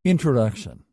Introduction.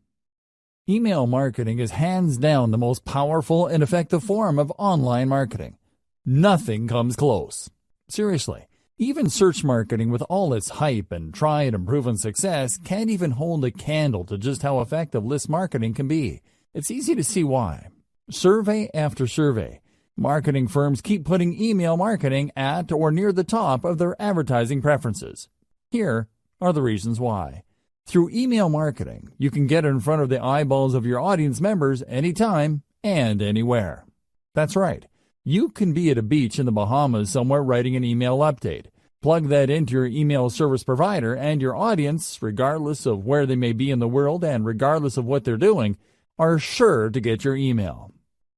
Email marketing is hands down the most powerful and effective form of online marketing. Nothing comes close. Seriously, even search marketing with all its hype and tried and proven success can't even hold a candle to just how effective list marketing can be. It's easy to see why. Survey after survey, marketing firms keep putting email marketing at or near the top of their advertising preferences. Here are the reasons why. Through email marketing, you can get in front of the eyeballs of your audience members anytime and anywhere. That's right. You can be at a beach in the Bahamas somewhere writing an email update. Plug that into your email service provider, and your audience, regardless of where they may be in the world and regardless of what they're doing, are sure to get your email.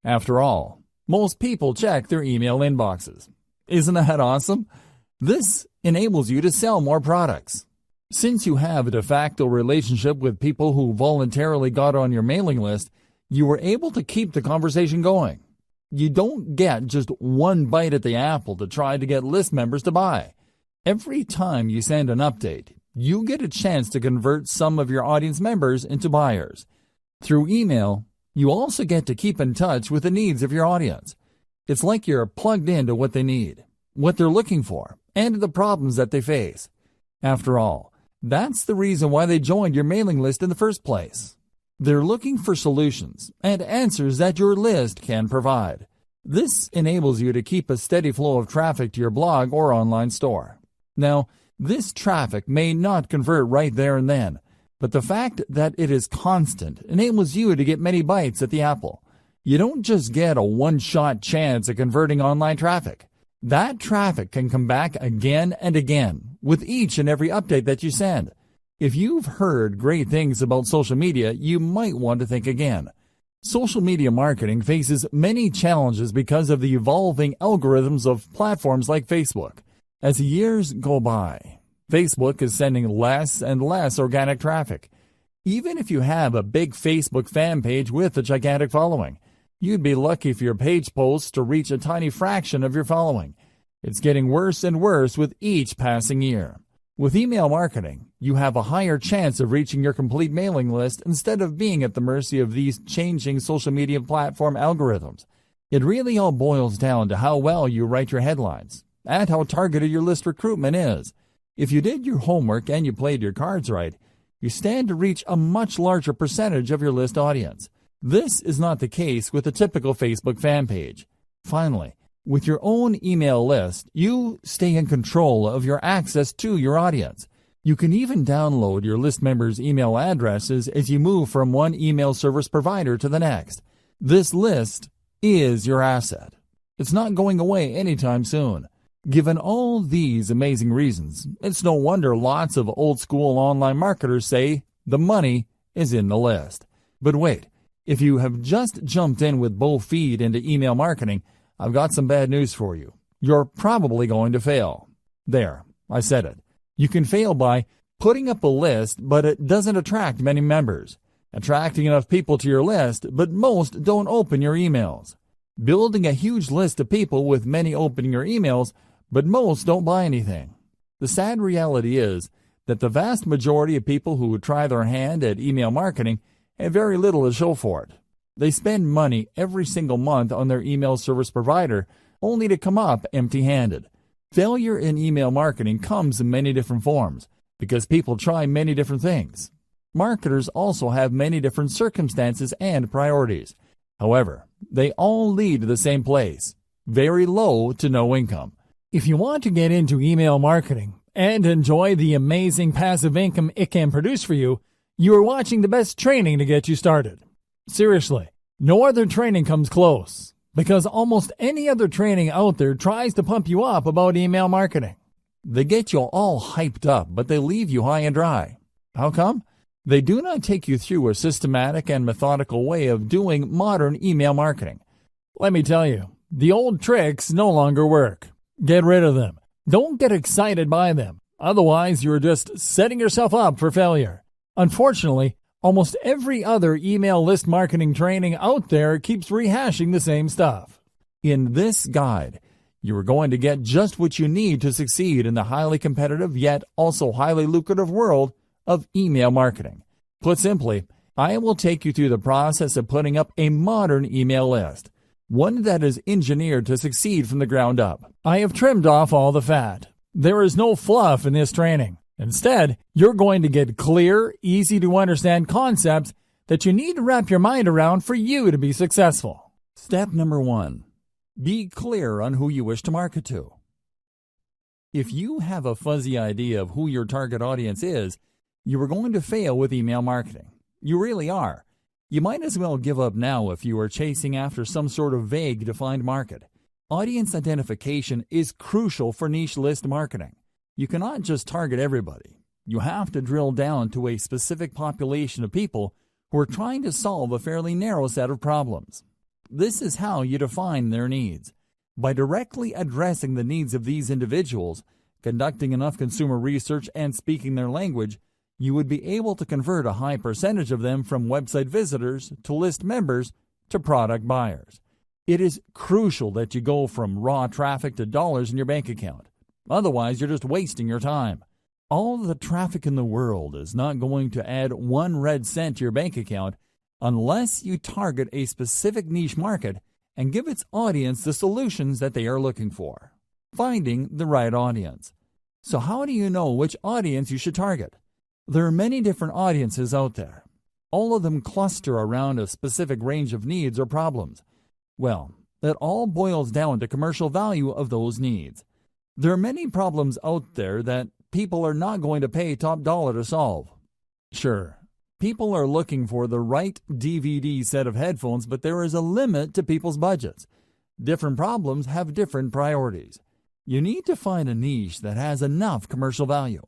After all, most people check their email inboxes. Isn't that awesome? This enables you to sell more products. Since you have a de facto relationship with people who voluntarily got on your mailing list, you were able to keep the conversation going. You don't get just one bite at the apple to try to get list members to buy. Every time you send an update, you get a chance to convert some of your audience members into buyers. Through email, you also get to keep in touch with the needs of your audience. It's like you're plugged into what they need, what they're looking for, and the problems that they face. After all, that's the reason why they joined your mailing list in the first place. They're looking for solutions and answers that your list can provide. This enables you to keep a steady flow of traffic to your blog or online store. Now, this traffic may not convert right there and then, but the fact that it is constant enables you to get many bites at the apple. You don't just get a one-shot chance at converting online traffic. That traffic can come back again and again with each and every update that you send. If you've heard great things about social media, you might want to think again. Social media marketing faces many challenges because of the evolving algorithms of platforms like Facebook. As the years go by, Facebook is sending less and less organic traffic. Even if you have a big Facebook fan page with a gigantic following, you'd be lucky for your page posts to reach a tiny fraction of your following. It's getting worse and worse with each passing year. With email marketing, you have a higher chance of reaching your complete mailing list instead of being at the mercy of these changing social media platform algorithms. It really all boils down to how well you write your headlines and how targeted your list recruitment is. If you did your homework and you played your cards right, you stand to reach a much larger percentage of your list audience. This is not the case with a typical Facebook fan page. Finally, with your own email list, you stay in control of your access to your audience. You can even download your list members' email addresses as you move from one email service provider to the next. This list is your asset. It's not going away anytime soon. Given all these amazing reasons, it's no wonder lots of old-school online marketers say the money is in the list. But wait, if you have just jumped in with both feet into email marketing, I've got some bad news for you. You're probably going to fail. There, I said it. You can fail by putting up a list, but it doesn't attract many members. Attracting enough people to your list, but most don't open your emails. Building a huge list of people with many opening your emails, but most don't buy anything. The sad reality is that the vast majority of people who try their hand at email marketing have very little to show for it. They spend money every single month on their email service provider only to come up empty-handed. Failure in email marketing comes in many different forms because people try many different things. Marketers also have many different circumstances and priorities. However, they all lead to the same place: very low to no income. If you want to get into email marketing and enjoy the amazing passive income it can produce for you, you are watching the best training to get you started. Seriously, no other training comes close, because almost any other training out there tries to pump you up about email marketing. They get you all hyped up, but they leave you high and dry. How come? They do not take you through a systematic and methodical way of doing modern email marketing. Let me tell you, the old tricks no longer work. Get rid of them. Don't get excited by them. Otherwise, you're just setting yourself up for failure. Unfortunately, almost every other email list marketing training out there keeps rehashing the same stuff. In this guide, you are going to get just what you need to succeed in the highly competitive yet also highly lucrative world of email marketing. Put simply, I will take you through the process of putting up a modern email list, one that is engineered to succeed from the ground up. I have trimmed off all the fat. There is no fluff in this training. Instead, you're going to get clear, easy to understand concepts that you need to wrap your mind around for you to be successful. Step number 1. Be clear on who you wish to market to. If you have a fuzzy idea of who your target audience is, you are going to fail with email marketing. You really are. You might as well give up now if you are chasing after some sort of vague defined market. Audience identification is crucial for niche list marketing. You cannot just target everybody. You have to drill down to a specific population of people who are trying to solve a fairly narrow set of problems. This is how you define their needs. By directly addressing the needs of these individuals, conducting enough consumer research, and speaking their language, you would be able to convert a high percentage of them from website visitors to list members to product buyers. It is crucial that you go from raw traffic to dollars in your bank account. Otherwise, you're just wasting your time. All the traffic in the world is not going to add 1 red cent to your bank account unless you target a specific niche market and give its audience the solutions that they are looking for. Finding the right audience. So how do you know which audience you should target? There are many different audiences out there. All of them cluster around a specific range of needs or problems. Well, it all boils down to commercial value of those needs. There are many problems out there that people are not going to pay top dollar to solve. Sure, people are looking for the right DVD set of headphones, but there is a limit to people's budgets. Different problems have different priorities. You need to find a niche that has enough commercial value.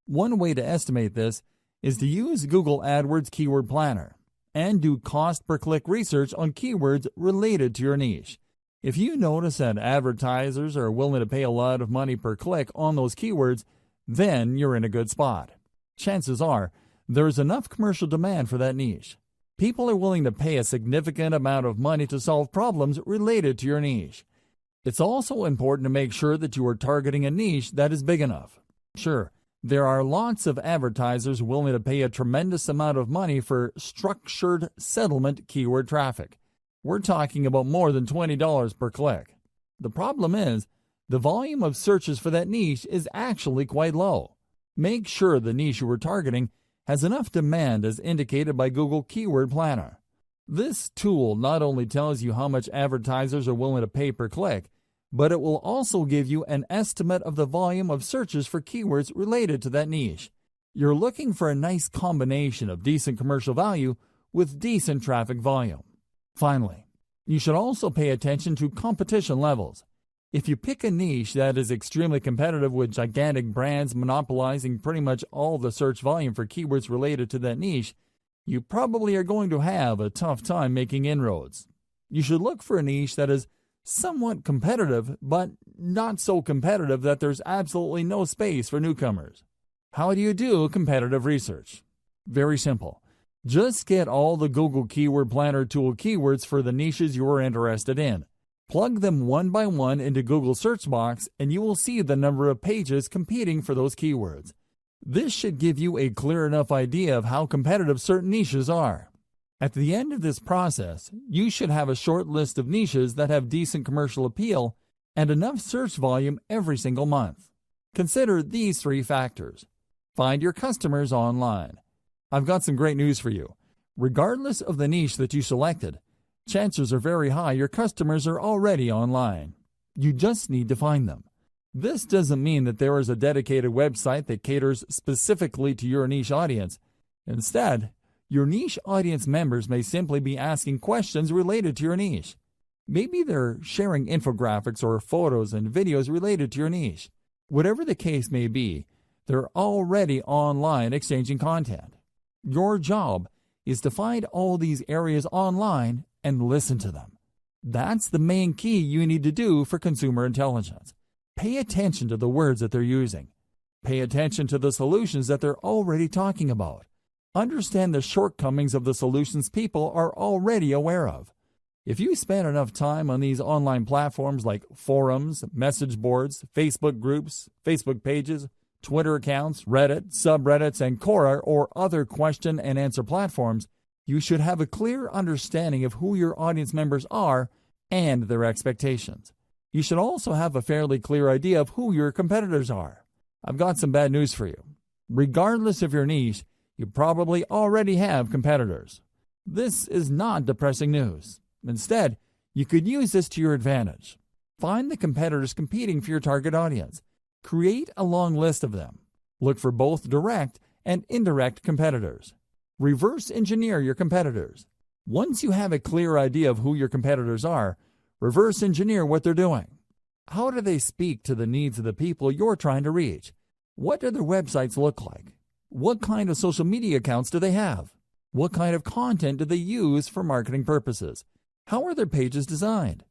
One way to estimate this is to use Google AdWords Keyword Planner and do cost per click research on keywords related to your niche. If you notice that advertisers are willing to pay a lot of money per click on those keywords, then you're in a good spot. Chances are there's enough commercial demand for that niche. People are willing to pay a significant amount of money to solve problems related to your niche. It's also important to make sure that you are targeting a niche that is big enough. Sure, there are lots of advertisers willing to pay a tremendous amount of money for structured settlement keyword traffic. We're talking about more than $20 per click. The problem is, the volume of searches for that niche is actually quite low. Make sure the niche you are targeting has enough demand as indicated by Google Keyword Planner. This tool not only tells you how much advertisers are willing to pay per click, but it will also give you an estimate of the volume of searches for keywords related to that niche. You're looking for a nice combination of decent commercial value with decent traffic volume. Finally, you should also pay attention to competition levels. If you pick a niche that is extremely competitive with gigantic brands monopolizing pretty much all the search volume for keywords related to that niche, you probably are going to have a tough time making inroads. You should look for a niche that is somewhat competitive, but not so competitive that there's absolutely no space for newcomers. How do you do competitive research? Very simple. Just get all the Google Keyword Planner tool keywords for the niches you are interested in. Plug them one by one into Google search box and you will see the number of pages competing for those keywords. This should give you a clear enough idea of how competitive certain niches are. At the end of this process, you should have a short list of niches that have decent commercial appeal and enough search volume every single month. Consider these 3 factors. Find your customers online. I've got some great news for you. Regardless of the niche that you selected, chances are very high your customers are already online. You just need to find them. This doesn't mean that there is a dedicated website that caters specifically to your niche audience. Instead, your niche audience members may simply be asking questions related to your niche. Maybe they're sharing infographics or photos and videos related to your niche. Whatever the case may be, they're already online exchanging content. Your job is to find all these areas online and listen to them. That's the main key you need to do for consumer intelligence. Pay attention to the words that they're using. Pay attention to the solutions that they're already talking about. Understand the shortcomings of the solutions people are already aware of. If you spend enough time on these online platforms like forums, message boards, Facebook groups, Facebook pages, Twitter accounts, Reddit, subreddits, and Quora or other question and answer platforms, you should have a clear understanding of who your audience members are and their expectations. You should also have a fairly clear idea of who your competitors are. I've got some bad news for you. Regardless of your niche, you probably already have competitors. This is not depressing news. Instead, you could use this to your advantage. Find the competitors competing for your target audience. Create a long list of them. Look for both direct and indirect competitors. Reverse engineer your competitors. Once you have a clear idea of who your competitors are, reverse engineer what they're doing. How do they speak to the needs of the people you're trying to reach? What do their websites look like? What kind of social media accounts do they have? What kind of content do they use for marketing purposes? How are their pages designed?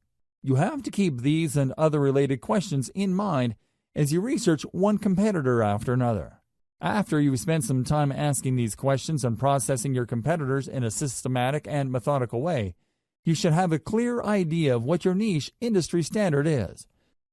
You have to keep these and other related questions in mind as you research one competitor after another. After you've spent some time asking these questions and processing your competitors in a systematic and methodical way, you should have a clear idea of what your niche industry standard is.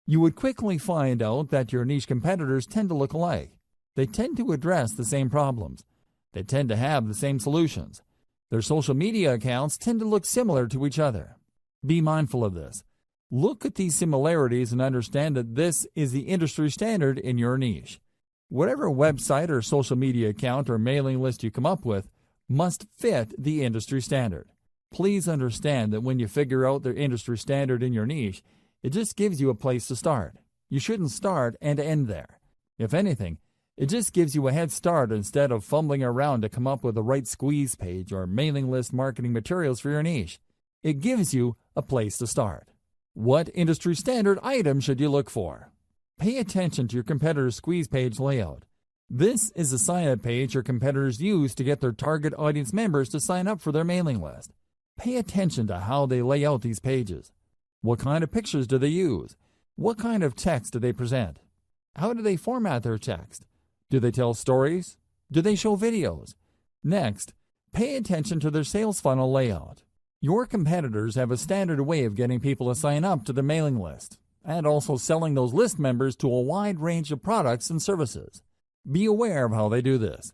You would quickly find out that your niche competitors tend to look alike. They tend to address the same problems. They tend to have the same solutions. Their social media accounts tend to look similar to each other. Be mindful of this. Look at these similarities and understand that this is the industry standard in your niche. Whatever website or social media account or mailing list you come up with must fit the industry standard. Please understand that when you figure out the industry standard in your niche, it just gives you a place to start. You shouldn't start and end there. If anything, it just gives you a head start instead of fumbling around to come up with the right squeeze page or mailing list marketing materials for your niche. It gives you a place to start. What industry standard item should you look for? Pay attention to your competitor's squeeze page layout. This is the sign-up page your competitors use to get their target audience members to sign up for their mailing list. Pay attention to how they lay out these pages. What kind of pictures do they use? What kind of text do they present? How do they format their text? Do they tell stories? Do they show videos? Next, pay attention to their sales funnel layout. Your competitors have a standard way of getting people to sign up to their mailing list, and also selling those list members to a wide range of products and services. Be aware of how they do this.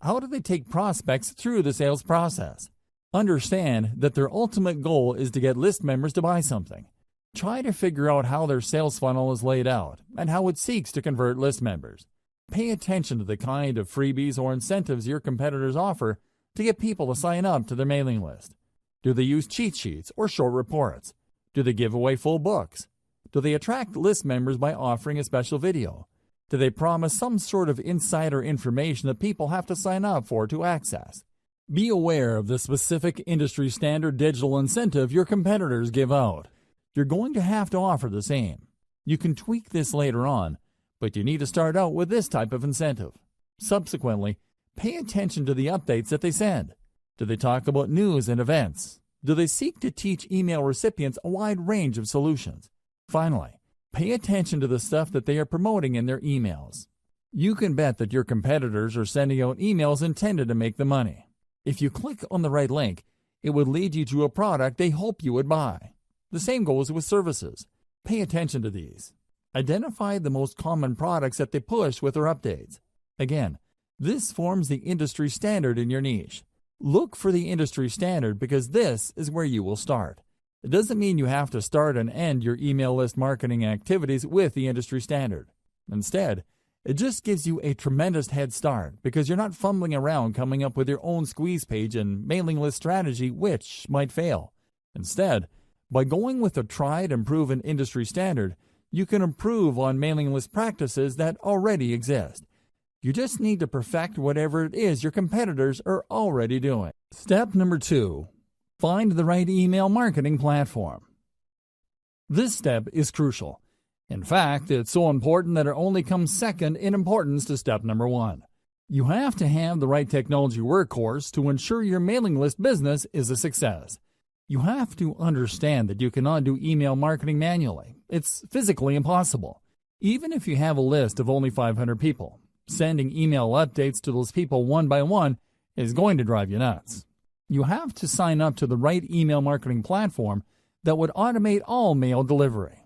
How do they take prospects through the sales process? Understand that their ultimate goal is to get list members to buy something. Try to figure out how their sales funnel is laid out and how it seeks to convert list members. Pay attention to the kind of freebies or incentives your competitors offer to get people to sign up to their mailing list. Do they use cheat sheets or short reports? Do they give away full books? Do they attract list members by offering a special video? Do they promise some sort of insider information that people have to sign up for to access? Be aware of the specific industry standard digital incentive your competitors give out. You're going to have to offer the same. You can tweak this later on, but you need to start out with this type of incentive. Subsequently, pay attention to the updates that they send. Do they talk about news and events? Do they seek to teach email recipients a wide range of solutions? Finally, pay attention to the stuff that they are promoting in their emails. You can bet that your competitors are sending out emails intended to make them money. If you click on the right link, it would lead you to a product they hope you would buy. The same goes with services. Pay attention to these. Identify the most common products that they push with their updates. Again, this forms the industry standard in your niche. Look for the industry standard because this is where you will start. It doesn't mean you have to start and end your email list marketing activities with the industry standard. Instead, it just gives you a tremendous head start because you're not fumbling around coming up with your own squeeze page and mailing list strategy which might fail. Instead, by going with a tried and proven industry standard, you can improve on mailing list practices that already exist. You just need to perfect whatever it is your competitors are already doing. Step number 2. Find the right email marketing platform. This step is crucial. In fact, it's so important that it only comes second in importance to step number 1. You have to have the right technology workhorse to ensure your mailing list business is a success. You have to understand that you cannot do email marketing manually. It's physically impossible. Even if you have a list of only 500 people, sending email updates to those people one by one is going to drive you nuts. You have to sign up to the right email marketing platform that would automate all mail delivery.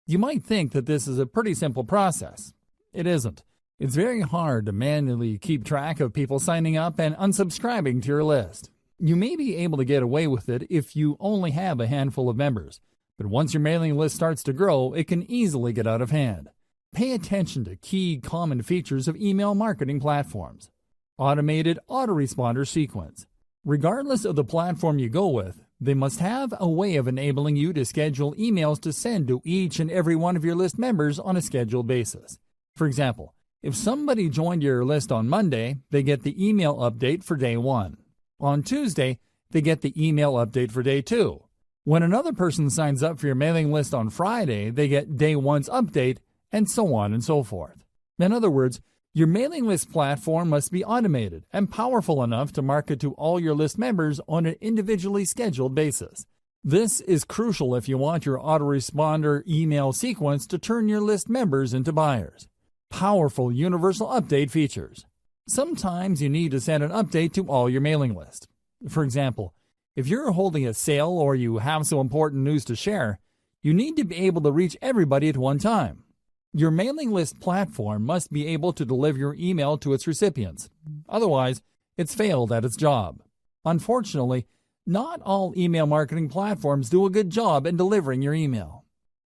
You might think that this is a pretty simple process. It isn't. It's very hard to manually keep track of people signing up and unsubscribing to your list. You may be able to get away with it if you only have a handful of members, but once your mailing list starts to grow, it can easily get out of hand. Pay attention to key common features of email marketing platforms. Automated autoresponder sequence. Regardless of the platform you go with, they must have a way of enabling you to schedule emails to send to each and every one of your list members on a scheduled basis. For example, if somebody joined your list on Monday, they get the email update for day 1. On Tuesday, they get the email update for day 2. When another person signs up for your mailing list on Friday, they get day 1's update, and so on and so forth. In other words, your mailing list platform must be automated and powerful enough to market to all your list members on an individually scheduled basis. This is crucial if you want your autoresponder email sequence to turn your list members into buyers. Powerful universal update features. Sometimes you need to send an update to all your mailing list. For example, if you're holding a sale or you have some important news to share, you need to be able to reach everybody at one time. Your mailing list platform must be able to deliver your email to its recipients. Otherwise, it's failed at its job. Unfortunately, not all email marketing platforms do a good job in delivering your email.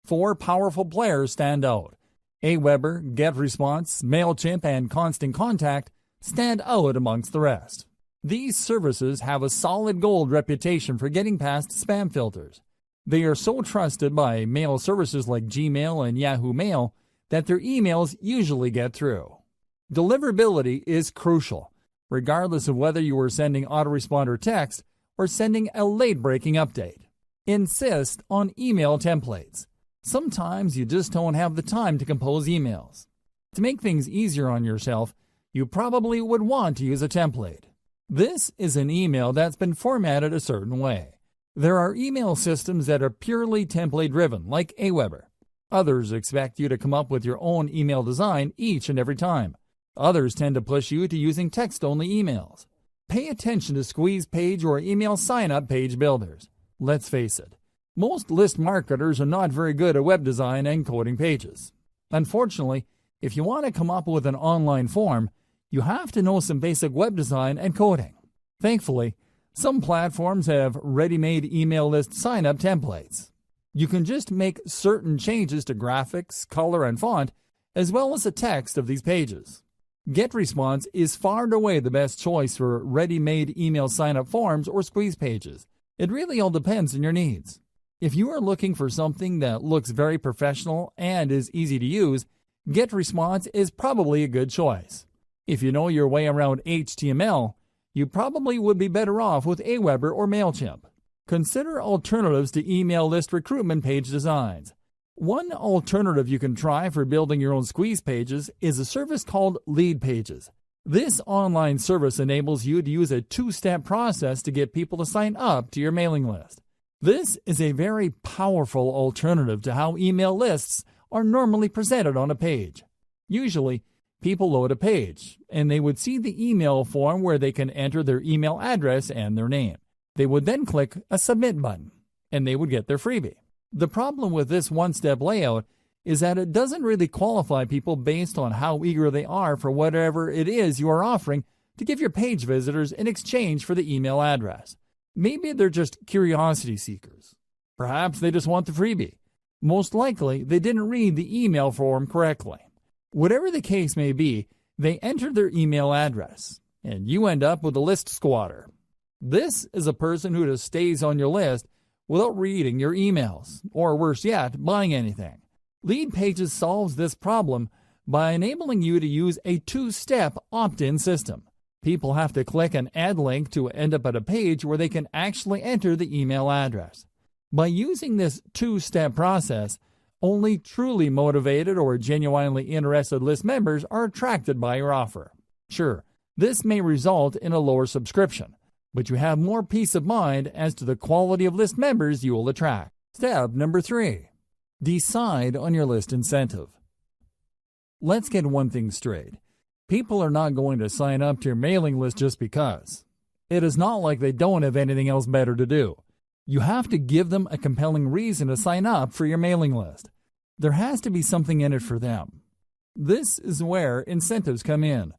4 powerful players stand out. Aweber, GetResponse, MailChimp, and Constant Contact stand out amongst the rest. These services have a solid gold reputation for getting past spam filters. They are so trusted by mail services like Gmail and Yahoo Mail that their emails usually get through. Deliverability is crucial, regardless of whether you are sending autoresponder text or sending a late-breaking update. Insist on email templates. Sometimes you just don't have the time to compose emails. To make things easier on yourself, you probably would want to use a template. This is an email that's been formatted a certain way. There are email systems that are purely template-driven, like Aweber. Others expect you to come up with your own email design each and every time. Others tend to push you to using text-only emails. Pay attention to squeeze page or email sign-up page builders. Let's face it, most list marketers are not very good at web design and coding pages. Unfortunately, if you want to come up with an online form, you have to know some basic web design and coding. Thankfully, some platforms have ready-made email list sign-up templates. You can just make certain changes to graphics, color, and font, as well as the text of these pages. GetResponse is far and away the best choice for ready-made email sign-up forms or squeeze pages. It really all depends on your needs. If you are looking for something that looks very professional and is easy to use, GetResponse is probably a good choice. If you know your way around HTML, you probably would be better off with Aweber or MailChimp. Consider alternatives to email list recruitment page designs. One alternative you can try for building your own squeeze pages is a service called Leadpages. This online service enables you to use a 2-step process to get people to sign up to your mailing list. This is a very powerful alternative to how email lists are normally presented on a page. Usually, people load a page, and they would see the email form where they can enter their email address and their name. They would then click a Submit button, and they would get their freebie. The problem with this one-step layout is that it doesn't really qualify people based on how eager they are for whatever it is you are offering to give your page visitors in exchange for the email address. Maybe they're just curiosity seekers. Perhaps they just want the freebie. Most likely, they didn't read the email form correctly. Whatever the case may be, they entered their email address, and you end up with a list squatter. This is a person who just stays on your list without reading your emails, or worse yet, buying anything. Leadpages solves this problem by enabling you to use a 2-step opt-in system. People have to click an add link to end up at a page where they can actually enter the email address. By using this 2-step process, only truly motivated or genuinely interested list members are attracted by your offer. Sure, this may result in a lower subscription, but you have more peace of mind as to the quality of list members you will attract. Step number 3. Decide on your list incentive. Let's get one thing straight. People are not going to sign up to your mailing list just because. It is not like they don't have anything else better to do. You have to give them a compelling reason to sign up for your mailing list. There has to be something in it for them. This is where incentives come in.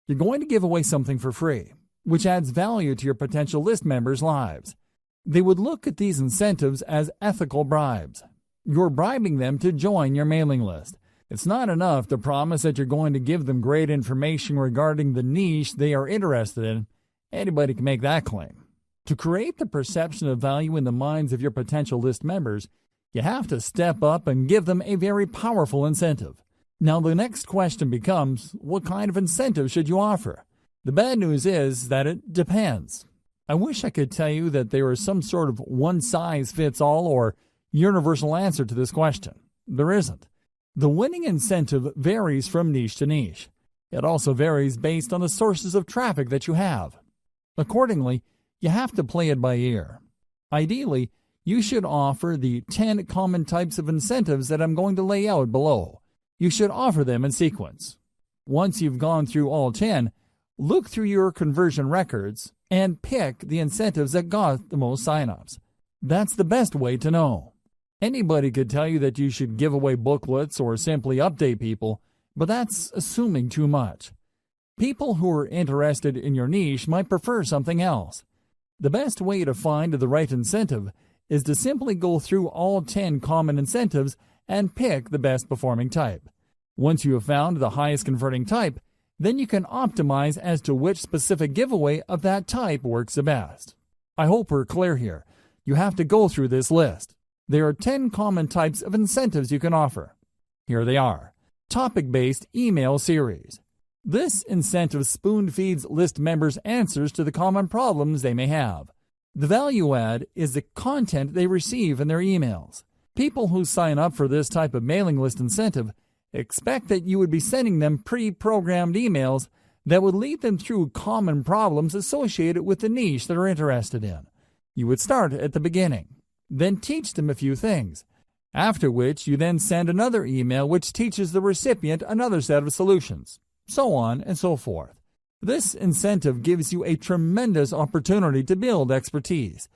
You're going to give away something for free, which adds value to your potential list members' lives. They would look at these incentives as ethical bribes. You're bribing them to join your mailing list. It's not enough to promise that you're going to give them great information regarding the niche they are interested in. Anybody can make that claim. To create the perception of value in the minds of your potential list members, you have to step up and give them a very powerful incentive. Now the next question becomes, what kind of incentive should you offer? The bad news is that it depends. I wish I could tell you that there is some sort of one-size-fits-all or universal answer to this question. There isn't. The winning incentive varies from niche to niche. It also varies based on the sources of traffic that you have. Accordingly, you have to play it by ear. Ideally, you should offer the 10 common types of incentives that I'm going to lay out below. You should offer them in sequence. Once you've gone through all 10, look through your conversion records and pick the incentives that got the most signups. That's the best way to know. Anybody could tell you that you should give away booklets or simply update people, but that's assuming too much. People who are interested in your niche might prefer something else. The best way to find the right incentive is to simply go through all 10 common incentives and pick the best performing type. Once you have found the highest converting type, then you can optimize as to which specific giveaway of that type works the best. I hope we're clear here. You have to go through this list. There are 10 common types of incentives you can offer. Here they are. Topic-based email series. This incentive spoon-feeds list members answers to the common problems they may have. The value add is the content they receive in their emails. People who sign up for this type of mailing list incentive expect that you would be sending them pre-programmed emails that would lead them through common problems associated with the niche they're interested in. You would start at the beginning, then teach them a few things, after which you then send another email which teaches the recipient another set of solutions, so on and so forth. This incentive gives you a tremendous opportunity to build expertise.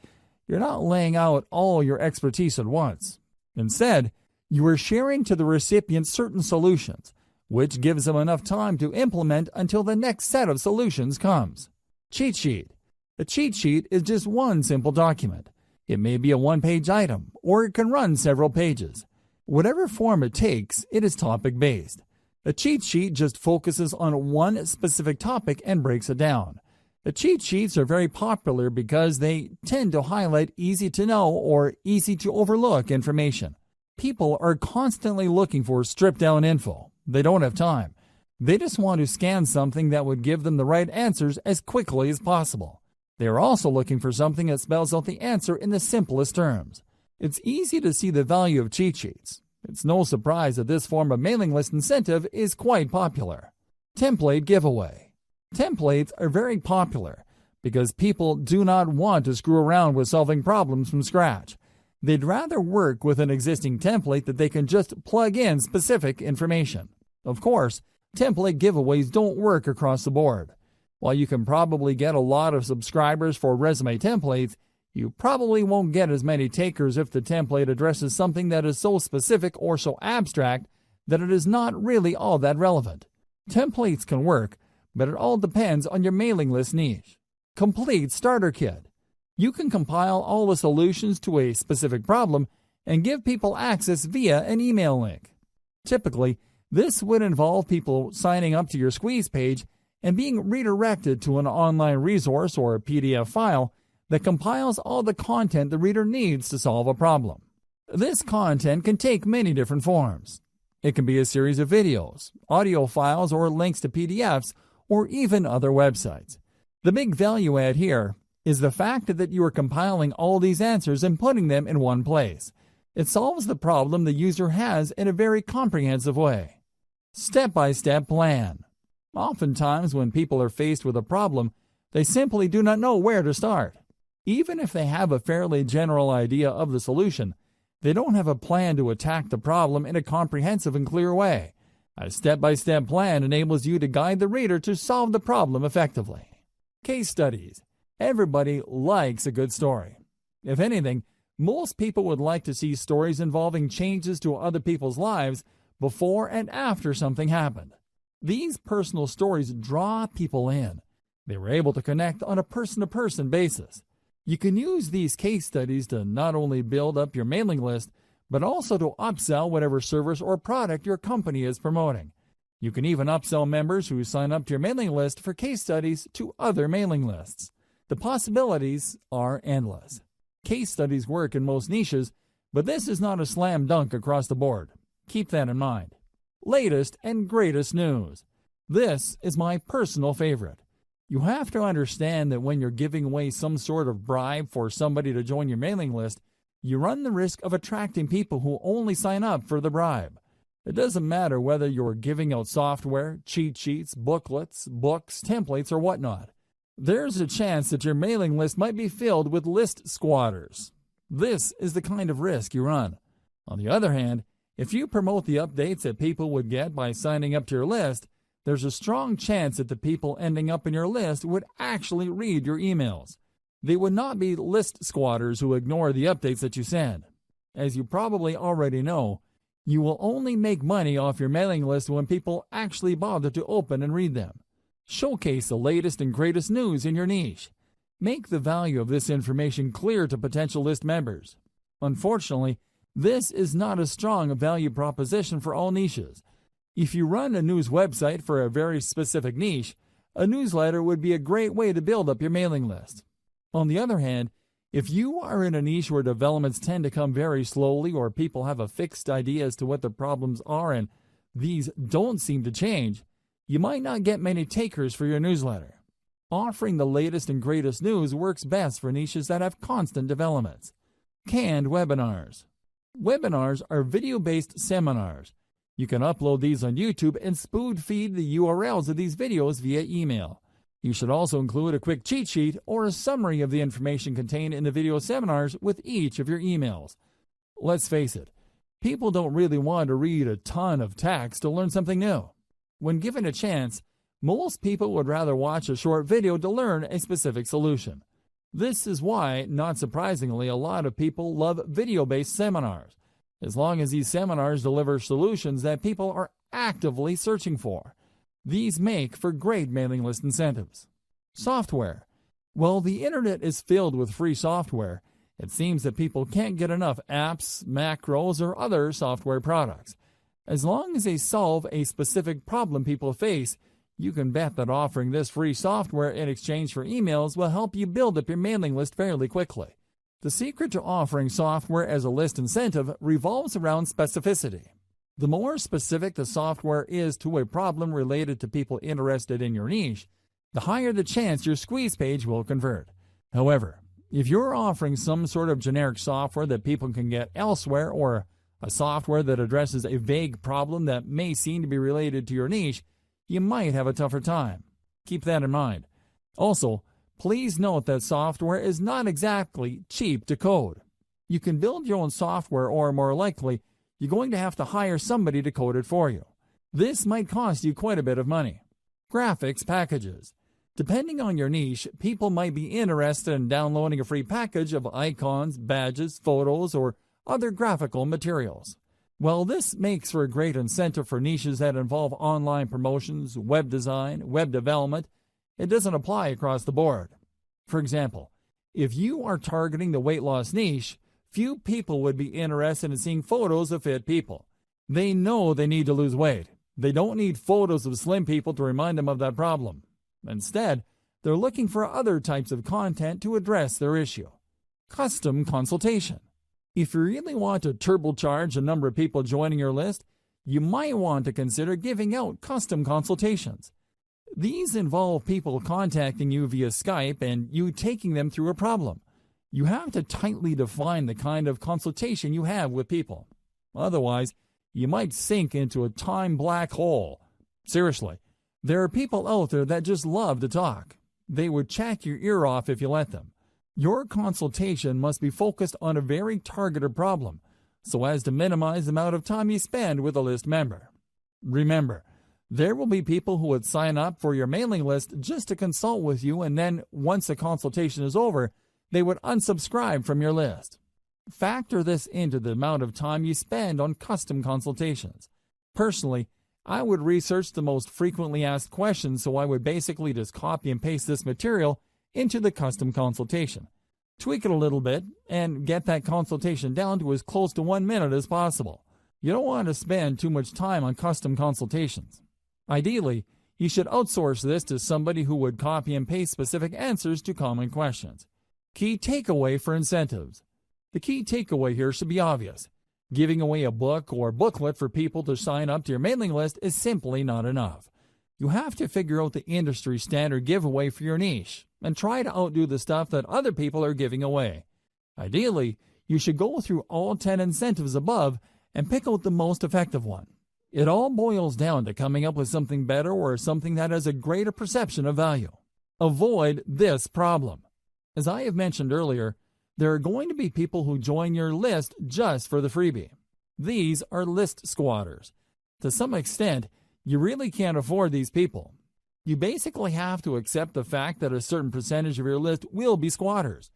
You're not laying out all your expertise at once. Instead, you are sharing to the recipient certain solutions, which gives them enough time to implement until the next set of solutions comes. Cheat sheet. A cheat sheet is just one simple document. It may be a one-page item, or it can run several pages. Whatever form it takes, it is topic-based. A cheat sheet just focuses on one specific topic and breaks it down. The cheat sheets are very popular because they tend to highlight easy-to-know or easy-to-overlook information. People are constantly looking for stripped-down info. They don't have time. They just want to scan something that would give them the right answers as quickly as possible. They are also looking for something that spells out the answer in the simplest terms. It's easy to see the value of cheat sheets. It's no surprise that this form of mailing list incentive is quite popular. Template giveaway. Templates are very popular because people do not want to screw around with solving problems from scratch. They'd rather work with an existing template that they can just plug in specific information. Of course, template giveaways don't work across the board. While you can probably get a lot of subscribers for resume templates, you probably won't get as many takers if the template addresses something that is so specific or so abstract that it is not really all that relevant. Templates can work, but it all depends on your mailing list niche. Complete starter kit. You can compile all the solutions to a specific problem and give people access via an email link. Typically, this would involve people signing up to your squeeze page and being redirected to an online resource or a PDF file that compiles all the content the reader needs to solve a problem. This content can take many different forms. It can be a series of videos, audio files, or links to PDFs, or even other websites. The big value add here is the fact that you are compiling all these answers and putting them in one place. It solves the problem the user has in a very comprehensive way. Step-by-step plan. Oftentimes, when people are faced with a problem, they simply do not know where to start. Even if they have a fairly general idea of the solution, they don't have a plan to attack the problem in a comprehensive and clear way. A step-by-step plan enables you to guide the reader to solve the problem effectively. Case studies. Everybody likes a good story. If anything, most people would like to see stories involving changes to other people's lives, before and after something happened. These personal stories draw people in. They were able to connect on a person-to-person basis. You can use these case studies to not only build up your mailing list, but also to upsell whatever service or product your company is promoting. You can even upsell members who sign up to your mailing list for case studies to other mailing lists. The possibilities are endless. Case studies work in most niches, but this is not a slam dunk across the board. Keep that in mind. Latest and greatest news. This is my personal favorite. You have to understand that when you're giving away some sort of bribe for somebody to join your mailing list, you run the risk of attracting people who only sign up for the bribe. It doesn't matter whether you're giving out software, cheat sheets, booklets, books, templates, or whatnot. There's a chance that your mailing list might be filled with list squatters. This is the kind of risk you run. On the other hand, if you promote the updates that people would get by signing up to your list, there's a strong chance that the people ending up in your list would actually read your emails. They would not be list squatters who ignore the updates that you send. As you probably already know, you will only make money off your mailing list when people actually bother to open and read them. Showcase the latest and greatest news in your niche. Make the value of this information clear to potential list members. Unfortunately, this is not a strong value proposition for all niches. If you run a news website for a very specific niche, a newsletter would be a great way to build up your mailing list. On the other hand, if you are in a niche where developments tend to come very slowly or people have a fixed idea as to what the problems are and these don't seem to change, you might not get many takers for your newsletter. Offering the latest and greatest news works best for niches that have constant developments. Canned webinars. Webinars are video-based seminars. You can upload these on YouTube and spoon feed the URLs of these videos via email. You should also include a quick cheat sheet or a summary of the information contained in the video seminars with each of your emails. Let's face it, people don't really want to read a ton of text to learn something new. When given a chance, most people would rather watch a short video to learn a specific solution. This is why, not surprisingly, a lot of people love video-based seminars, as long as these seminars deliver solutions that people are actively searching for. These make for great mailing list incentives. Software. While the internet is filled with free software, it seems that people can't get enough apps, macros, or other software products. As long as they solve a specific problem people face, you can bet that offering this free software in exchange for emails will help you build up your mailing list fairly quickly. The secret to offering software as a list incentive revolves around specificity. The more specific the software is to a problem related to people interested in your niche, the higher the chance your squeeze page will convert. However, if you're offering some sort of generic software that people can get elsewhere or a software that addresses a vague problem that may seem to be related to your niche, you might have a tougher time. Keep that in mind. Also, please note that software is not exactly cheap to code. You can build your own software or, more likely, you're going to have to hire somebody to code it for you. This might cost you quite a bit of money. Graphics packages. Depending on your niche, people might be interested in downloading a free package of icons, badges, photos, or other graphical materials. While this makes for a great incentive for niches that involve online promotions, web design, web development, it doesn't apply across the board. For example, if you are targeting the weight loss niche, few people would be interested in seeing photos of fit people. They know they need to lose weight. They don't need photos of slim people to remind them of that problem. Instead, they're looking for other types of content to address their issue. Custom consultation. If you really want to turbocharge the number of people joining your list, you might want to consider giving out custom consultations. These involve people contacting you via Skype and you taking them through a problem. You have to tightly define the kind of consultation you have with people. Otherwise, you might sink into a time black hole. Seriously, there are people out there that just love to talk. They would chat your ear off if you let them. Your consultation must be focused on a very targeted problem, so as to minimize the amount of time you spend with a list member. Remember, there will be people who would sign up for your mailing list just to consult with you, and then, once the consultation is over, they would unsubscribe from your list. Factor this into the amount of time you spend on custom consultations. Personally, I would research the most frequently asked questions, so I would basically just copy and paste this material into the custom consultation. Tweak it a little bit and get that consultation down to as close to 1 minute as possible. You don't want to spend too much time on custom consultations. Ideally, you should outsource this to somebody who would copy and paste specific answers to common questions. Key takeaway for incentives. The key takeaway here should be obvious. Giving away a book or booklet for people to sign up to your mailing list is simply not enough. You have to figure out the industry standard giveaway for your niche and try to outdo the stuff that other people are giving away. Ideally, you should go through all 10 incentives above and pick out the most effective one. It all boils down to coming up with something better or something that has a greater perception of value. Avoid this problem. As I have mentioned earlier, there are going to be people who join your list just for the freebie. These are list squatters. To some extent, you really can't afford these people. You basically have to accept the fact that a certain percentage of your list will be squatters.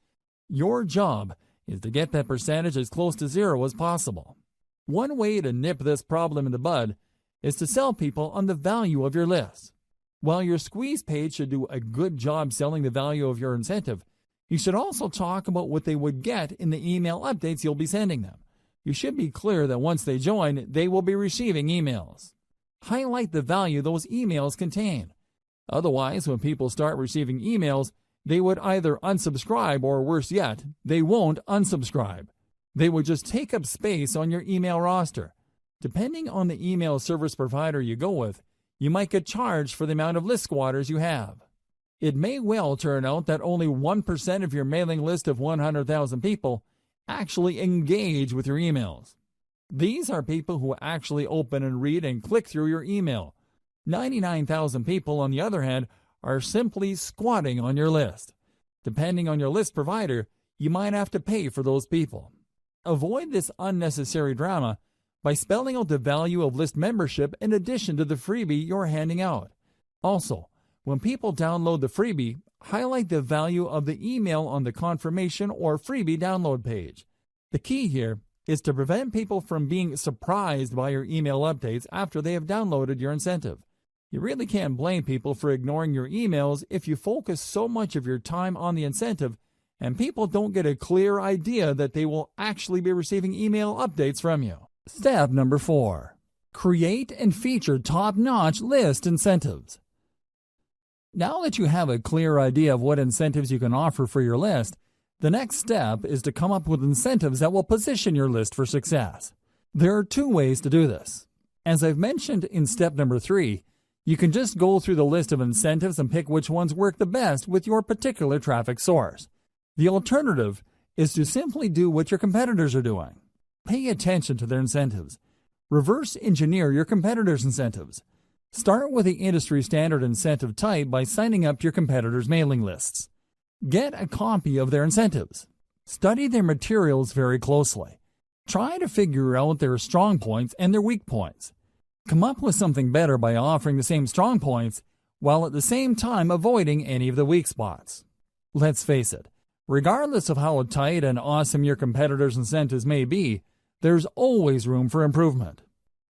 Your job is to get that percentage as close to zero as possible. One way to nip this problem in the bud is to sell people on the value of your list. While your squeeze page should do a good job selling the value of your incentive, you should also talk about what they would get in the email updates you'll be sending them. You should be clear that once they join, they will be receiving emails. Highlight the value those emails contain. Otherwise, when people start receiving emails, they would either unsubscribe or, worse yet, they won't unsubscribe. They would just take up space on your email roster. Depending on the email service provider you go with, you might get charged for the amount of list squatters you have. It may well turn out that only 1% of your mailing list of 100,000 people actually engage with your emails. These are people who actually open and read and click through your email. 99,000 people, on the other hand, are simply squatting on your list. Depending on your list provider, you might have to pay for those people. Avoid this unnecessary drama by spelling out the value of list membership in addition to the freebie you're handing out. Also, when people download the freebie, highlight the value of the email on the confirmation or freebie download page. The key here is to prevent people from being surprised by your email updates after they have downloaded your incentive. You really can't blame people for ignoring your emails if you focus so much of your time on the incentive and people don't get a clear idea that they will actually be receiving email updates from you. Step number 4. Create and feature top-notch list incentives. Now that you have a clear idea of what incentives you can offer for your list, the next step is to come up with incentives that will position your list for success. There are 2 ways to do this. As I've mentioned in step number 3, you can just go through the list of incentives and pick which ones work the best with your particular traffic source. The alternative is to simply do what your competitors are doing. Pay attention to their incentives. Reverse engineer your competitors' incentives. Start with the industry standard incentive type by signing up to your competitors' mailing lists. Get a copy of their incentives. Study their materials very closely. Try to figure out their strong points and their weak points. Come up with something better by offering the same strong points while at the same time avoiding any of the weak spots. Let's face it, regardless of how tight and awesome your competitors' incentives may be, there's always room for improvement.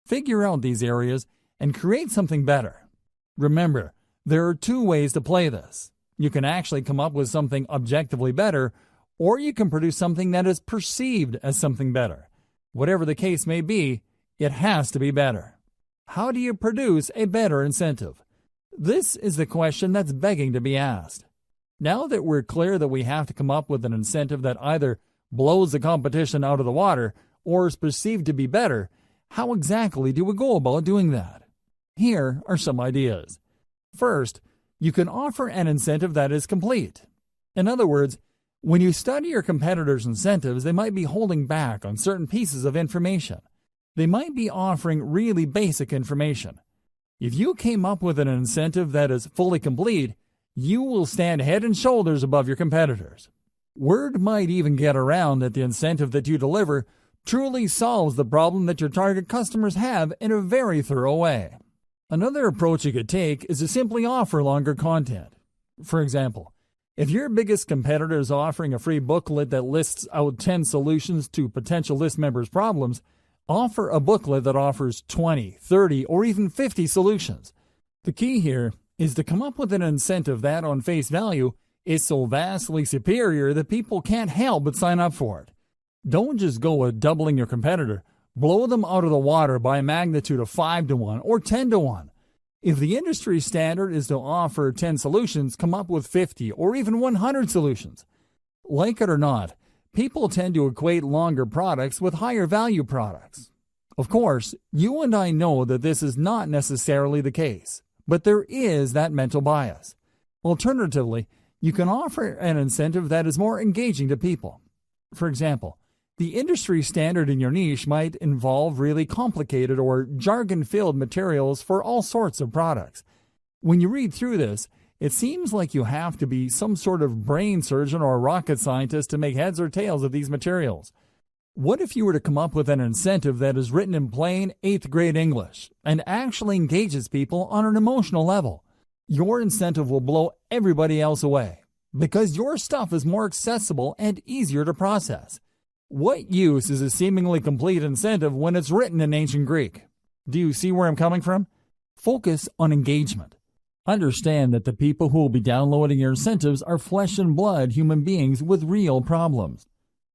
Figure out these areas and create something better. Remember, there are 2 ways to play this. You can actually come up with something objectively better, or you can produce something that is perceived as something better. Whatever the case may be, it has to be better. How do you produce a better incentive? This is the question that's begging to be asked. Now that we're clear that we have to come up with an incentive that either blows the competition out of the water or is perceived to be better, how exactly do we go about doing that? Here are some ideas. First, you can offer an incentive that is complete. In other words, when you study your competitors' incentives, they might be holding back on certain pieces of information. They might be offering really basic information. If you came up with an incentive that is fully complete, you will stand head and shoulders above your competitors. Word might even get around that the incentive that you deliver truly solves the problem that your target customers have in a very thorough way. Another approach you could take is to simply offer longer content. For example, if your biggest competitor is offering a free booklet that lists out 10 solutions to potential list members' problems, Offer a booklet that offers 20, 30, or even 50 solutions. The key here is to come up with an incentive that, on face value, is so vastly superior that people can't help but sign up for it. Don't just go with doubling your competitor. Blow them out of the water by a magnitude of 5 to 1 or 10 to 1. If the industry standard is to offer 10 solutions, come up with 50 or even 100 solutions. Like it or not, people tend to equate longer products with higher value products. Of course, you and I know that this is not necessarily the case, but there is that mental bias. Alternatively, you can offer an incentive that is more engaging to people. For example, the industry standard in your niche might involve really complicated or jargon-filled materials for all sorts of products. When you read through this, it seems like you have to be some sort of brain surgeon or rocket scientist to make heads or tails of these materials. What if you were to come up with an incentive that is written in plain 8th grade English and actually engages people on an emotional level? Your incentive will blow everybody else away because your stuff is more accessible and easier to process. What use is a seemingly complete incentive when it's written in ancient Greek? Do you see where I'm coming from? Focus on engagement. Understand that the people who will be downloading your incentives are flesh and blood human beings with real problems.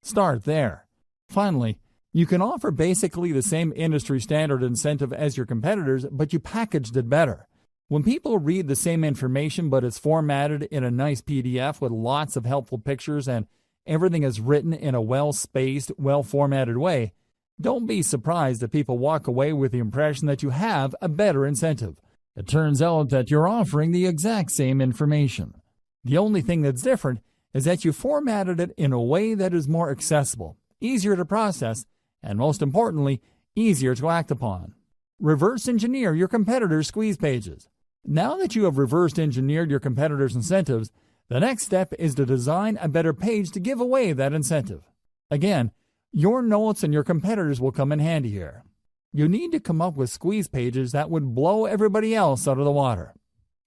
Start there. Finally, you can offer basically the same industry standard incentive as your competitors, but you packaged it better. When people read the same information but it's formatted in a nice PDF with lots of helpful pictures and everything is written in a well-spaced, well-formatted way, don't be surprised if people walk away with the impression that you have a better incentive. It turns out that you're offering the exact same information. The only thing that's different is that you formatted it in a way that is more accessible, easier to process, and most importantly, easier to act upon. Reverse engineer your competitors' squeeze pages. Now that you have reverse engineered your competitors' incentives, the next step is to design a better page to give away that incentive. Again, your notes and your competitors will come in handy here. You need to come up with squeeze pages that would blow everybody else out of the water.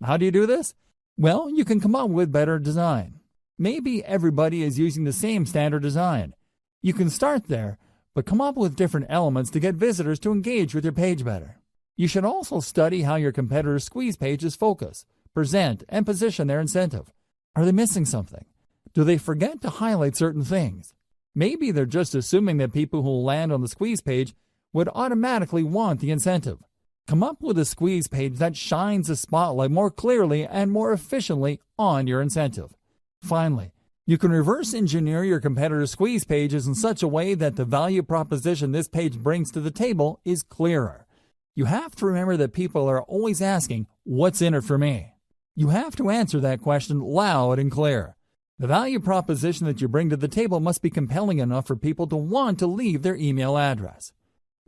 How do you do this? Well, you can come up with better design. Maybe everybody is using the same standard design. You can start there, but come up with different elements to get visitors to engage with your page better. You should also study how your competitors' squeeze pages focus, present, and position their incentive. Are they missing something? Do they forget to highlight certain things? Maybe they're just assuming that people who land on the squeeze page would automatically want the incentive. Come up with a squeeze page that shines the spotlight more clearly and more efficiently on your incentive. Finally, you can reverse engineer your competitors' squeeze pages in such a way that the value proposition this page brings to the table is clearer. You have to remember that people are always asking, "What's in it for me?" You have to answer that question loud and clear. The value proposition that you bring to the table must be compelling enough for people to want to leave their email address.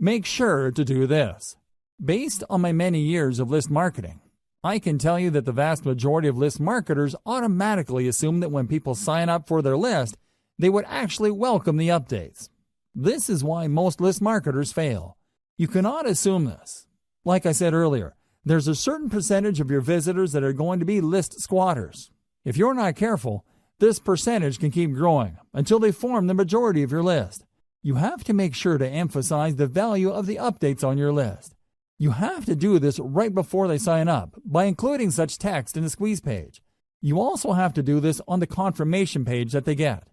Make sure to do this. Based on my many years of list marketing, I can tell you that the vast majority of list marketers automatically assume that when people sign up for their list, they would actually welcome the updates. This is why most list marketers fail. You cannot assume this. Like I said earlier, there's a certain percentage of your visitors that are going to be list squatters. If you're not careful, this percentage can keep growing until they form the majority of your list. You have to make sure to emphasize the value of the updates on your list. You have to do this right before they sign up by including such text in the squeeze page. You also have to do this on the confirmation page that they get.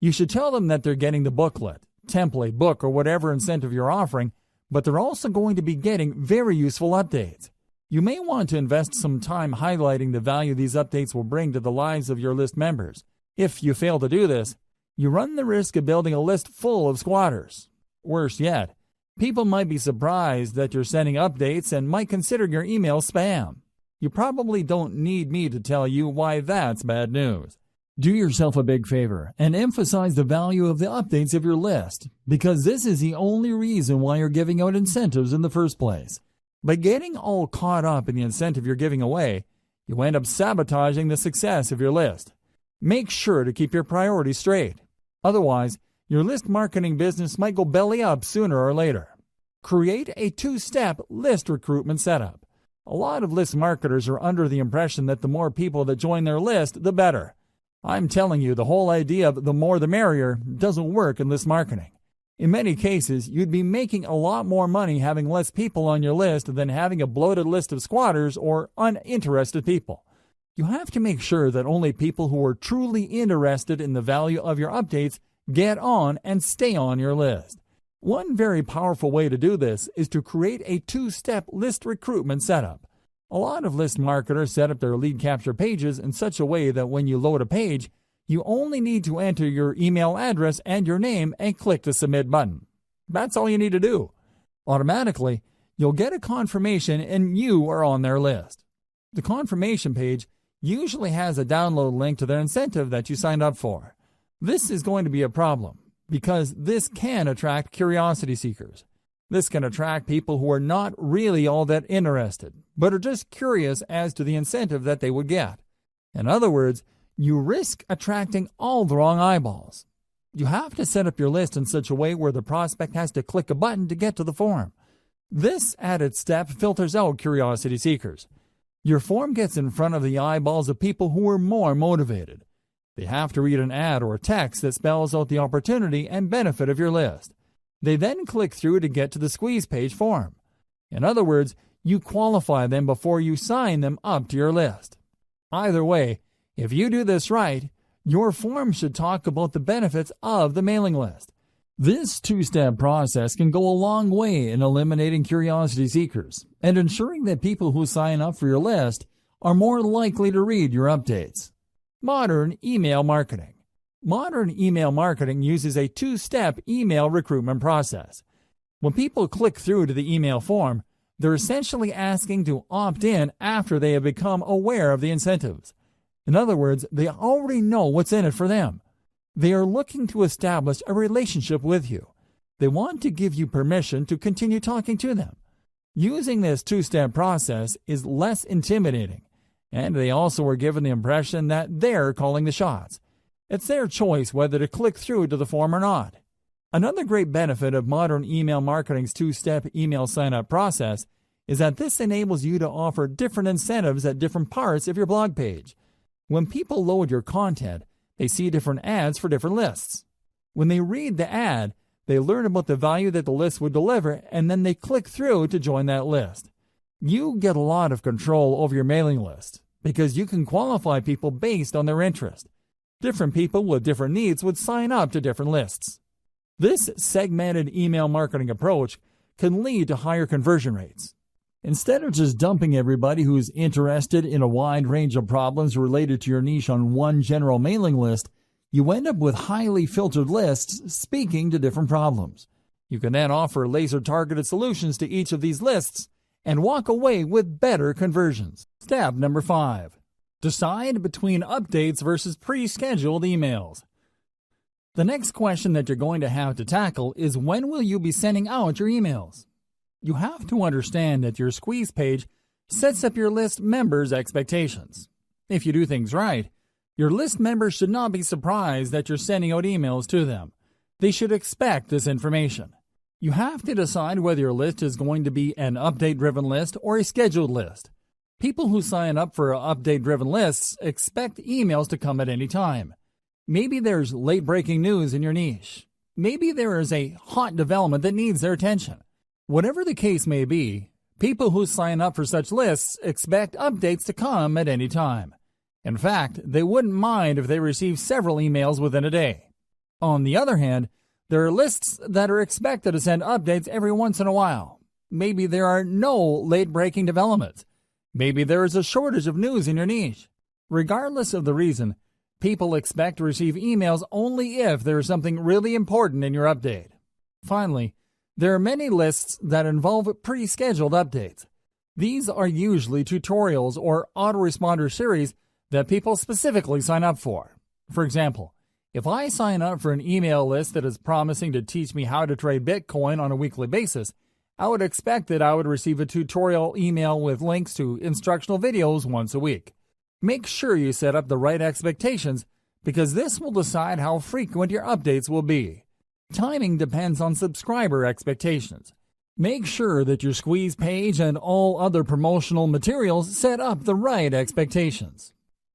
You should tell them that they're getting the booklet, template, book, or whatever incentive you're offering, but they're also going to be getting very useful updates. You may want to invest some time highlighting the value these updates will bring to the lives of your list members. If you fail to do this, you run the risk of building a list full of squatters. Worse yet, people might be surprised that you're sending updates and might consider your email spam. You probably don't need me to tell you why that's bad news. Do yourself a big favor and emphasize the value of the updates of your list, because this is the only reason why you're giving out incentives in the first place. By getting all caught up in the incentive you're giving away, you end up sabotaging the success of your list. Make sure to keep your priorities straight. Otherwise, your list marketing business might go belly up sooner or later. Create a two-step list recruitment setup. A lot of list marketers are under the impression that the more people that join their list, the better. I'm telling you, the whole idea of the more the merrier doesn't work in list marketing. In many cases, you'd be making a lot more money having less people on your list than having a bloated list of squatters or uninterested people. You have to make sure that only people who are truly interested in the value of your updates get on and stay on your list. One very powerful way to do this is to create a two-step list recruitment setup. A lot of list marketers set up their lead capture pages in such a way that when you load a page, you only need to enter your email address and your name and click the submit button. That's all you need to do. Automatically, you'll get a confirmation and you are on their list. The confirmation page usually has a download link to their incentive that you signed up for. This is going to be a problem because this can attract curiosity seekers. This can attract people who are not really all that interested, but are just curious as to the incentive that they would get. In other words, you risk attracting all the wrong eyeballs. You have to set up your list in such a way where the prospect has to click a button to get to the form. This added step filters out curiosity seekers. Your form gets in front of the eyeballs of people who are more motivated. They have to read an ad or a text that spells out the opportunity and benefit of your list. They then click through to get to the squeeze page form. In other words, you qualify them before you sign them up to your list. Either way, if you do this right, your form should talk about the benefits of the mailing list. This two-step process can go a long way in eliminating curiosity seekers and ensuring that people who sign up for your list are more likely to read your updates. Modern email marketing. Modern email marketing uses a two-step email recruitment process. When people click through to the email form, they're essentially asking to opt in after they have become aware of the incentives. In other words, they already know what's in it for them. They are looking to establish a relationship with you. They want to give you permission to continue talking to them. Using this two-step process is less intimidating, and they also are given the impression that they're calling the shots. It's their choice whether to click through to the form or not. Another great benefit of modern email marketing's two-step email sign-up process is that this enables you to offer different incentives at different parts of your blog page. When people load your content, they see different ads for different lists. When they read the ad, they learn about the value that the list would deliver, and then they click through to join that list. You get a lot of control over your mailing list because you can qualify people based on their interest. Different people with different needs would sign up to different lists. This segmented email marketing approach can lead to higher conversion rates. Instead of just dumping everybody who's interested in a wide range of problems related to your niche on one general mailing list, you end up with highly filtered lists speaking to different problems. You can then offer laser-targeted solutions to each of these lists and walk away with better conversions. Step number 5. Decide between updates versus pre-scheduled emails. The next question that you're going to have to tackle is when will you be sending out your emails? You have to understand that your squeeze page sets up your list members' expectations. If you do things right, your list members should not be surprised that you're sending out emails to them. They should expect this information. You have to decide whether your list is going to be an update-driven list or a scheduled list. People who sign up for update-driven lists expect emails to come at any time. Maybe there's late-breaking news in your niche. Maybe there is a hot development that needs their attention. Whatever the case may be, people who sign up for such lists expect updates to come at any time. In fact, they wouldn't mind if they receive several emails within a day. On the other hand, there are lists that are expected to send updates every once in a while. Maybe there are no late-breaking developments. Maybe there is a shortage of news in your niche. Regardless of the reason, people expect to receive emails only if there is something really important in your update. Finally, there are many lists that involve pre-scheduled updates. These are usually tutorials or autoresponder series that people specifically sign up for. For example, if I sign up for an email list that is promising to teach me how to trade Bitcoin on a weekly basis, I would expect that I would receive a tutorial email with links to instructional videos once a week. Make sure you set up the right expectations because this will decide how frequent your updates will be. Timing depends on subscriber expectations. Make sure that your squeeze page and all other promotional materials set up the right expectations.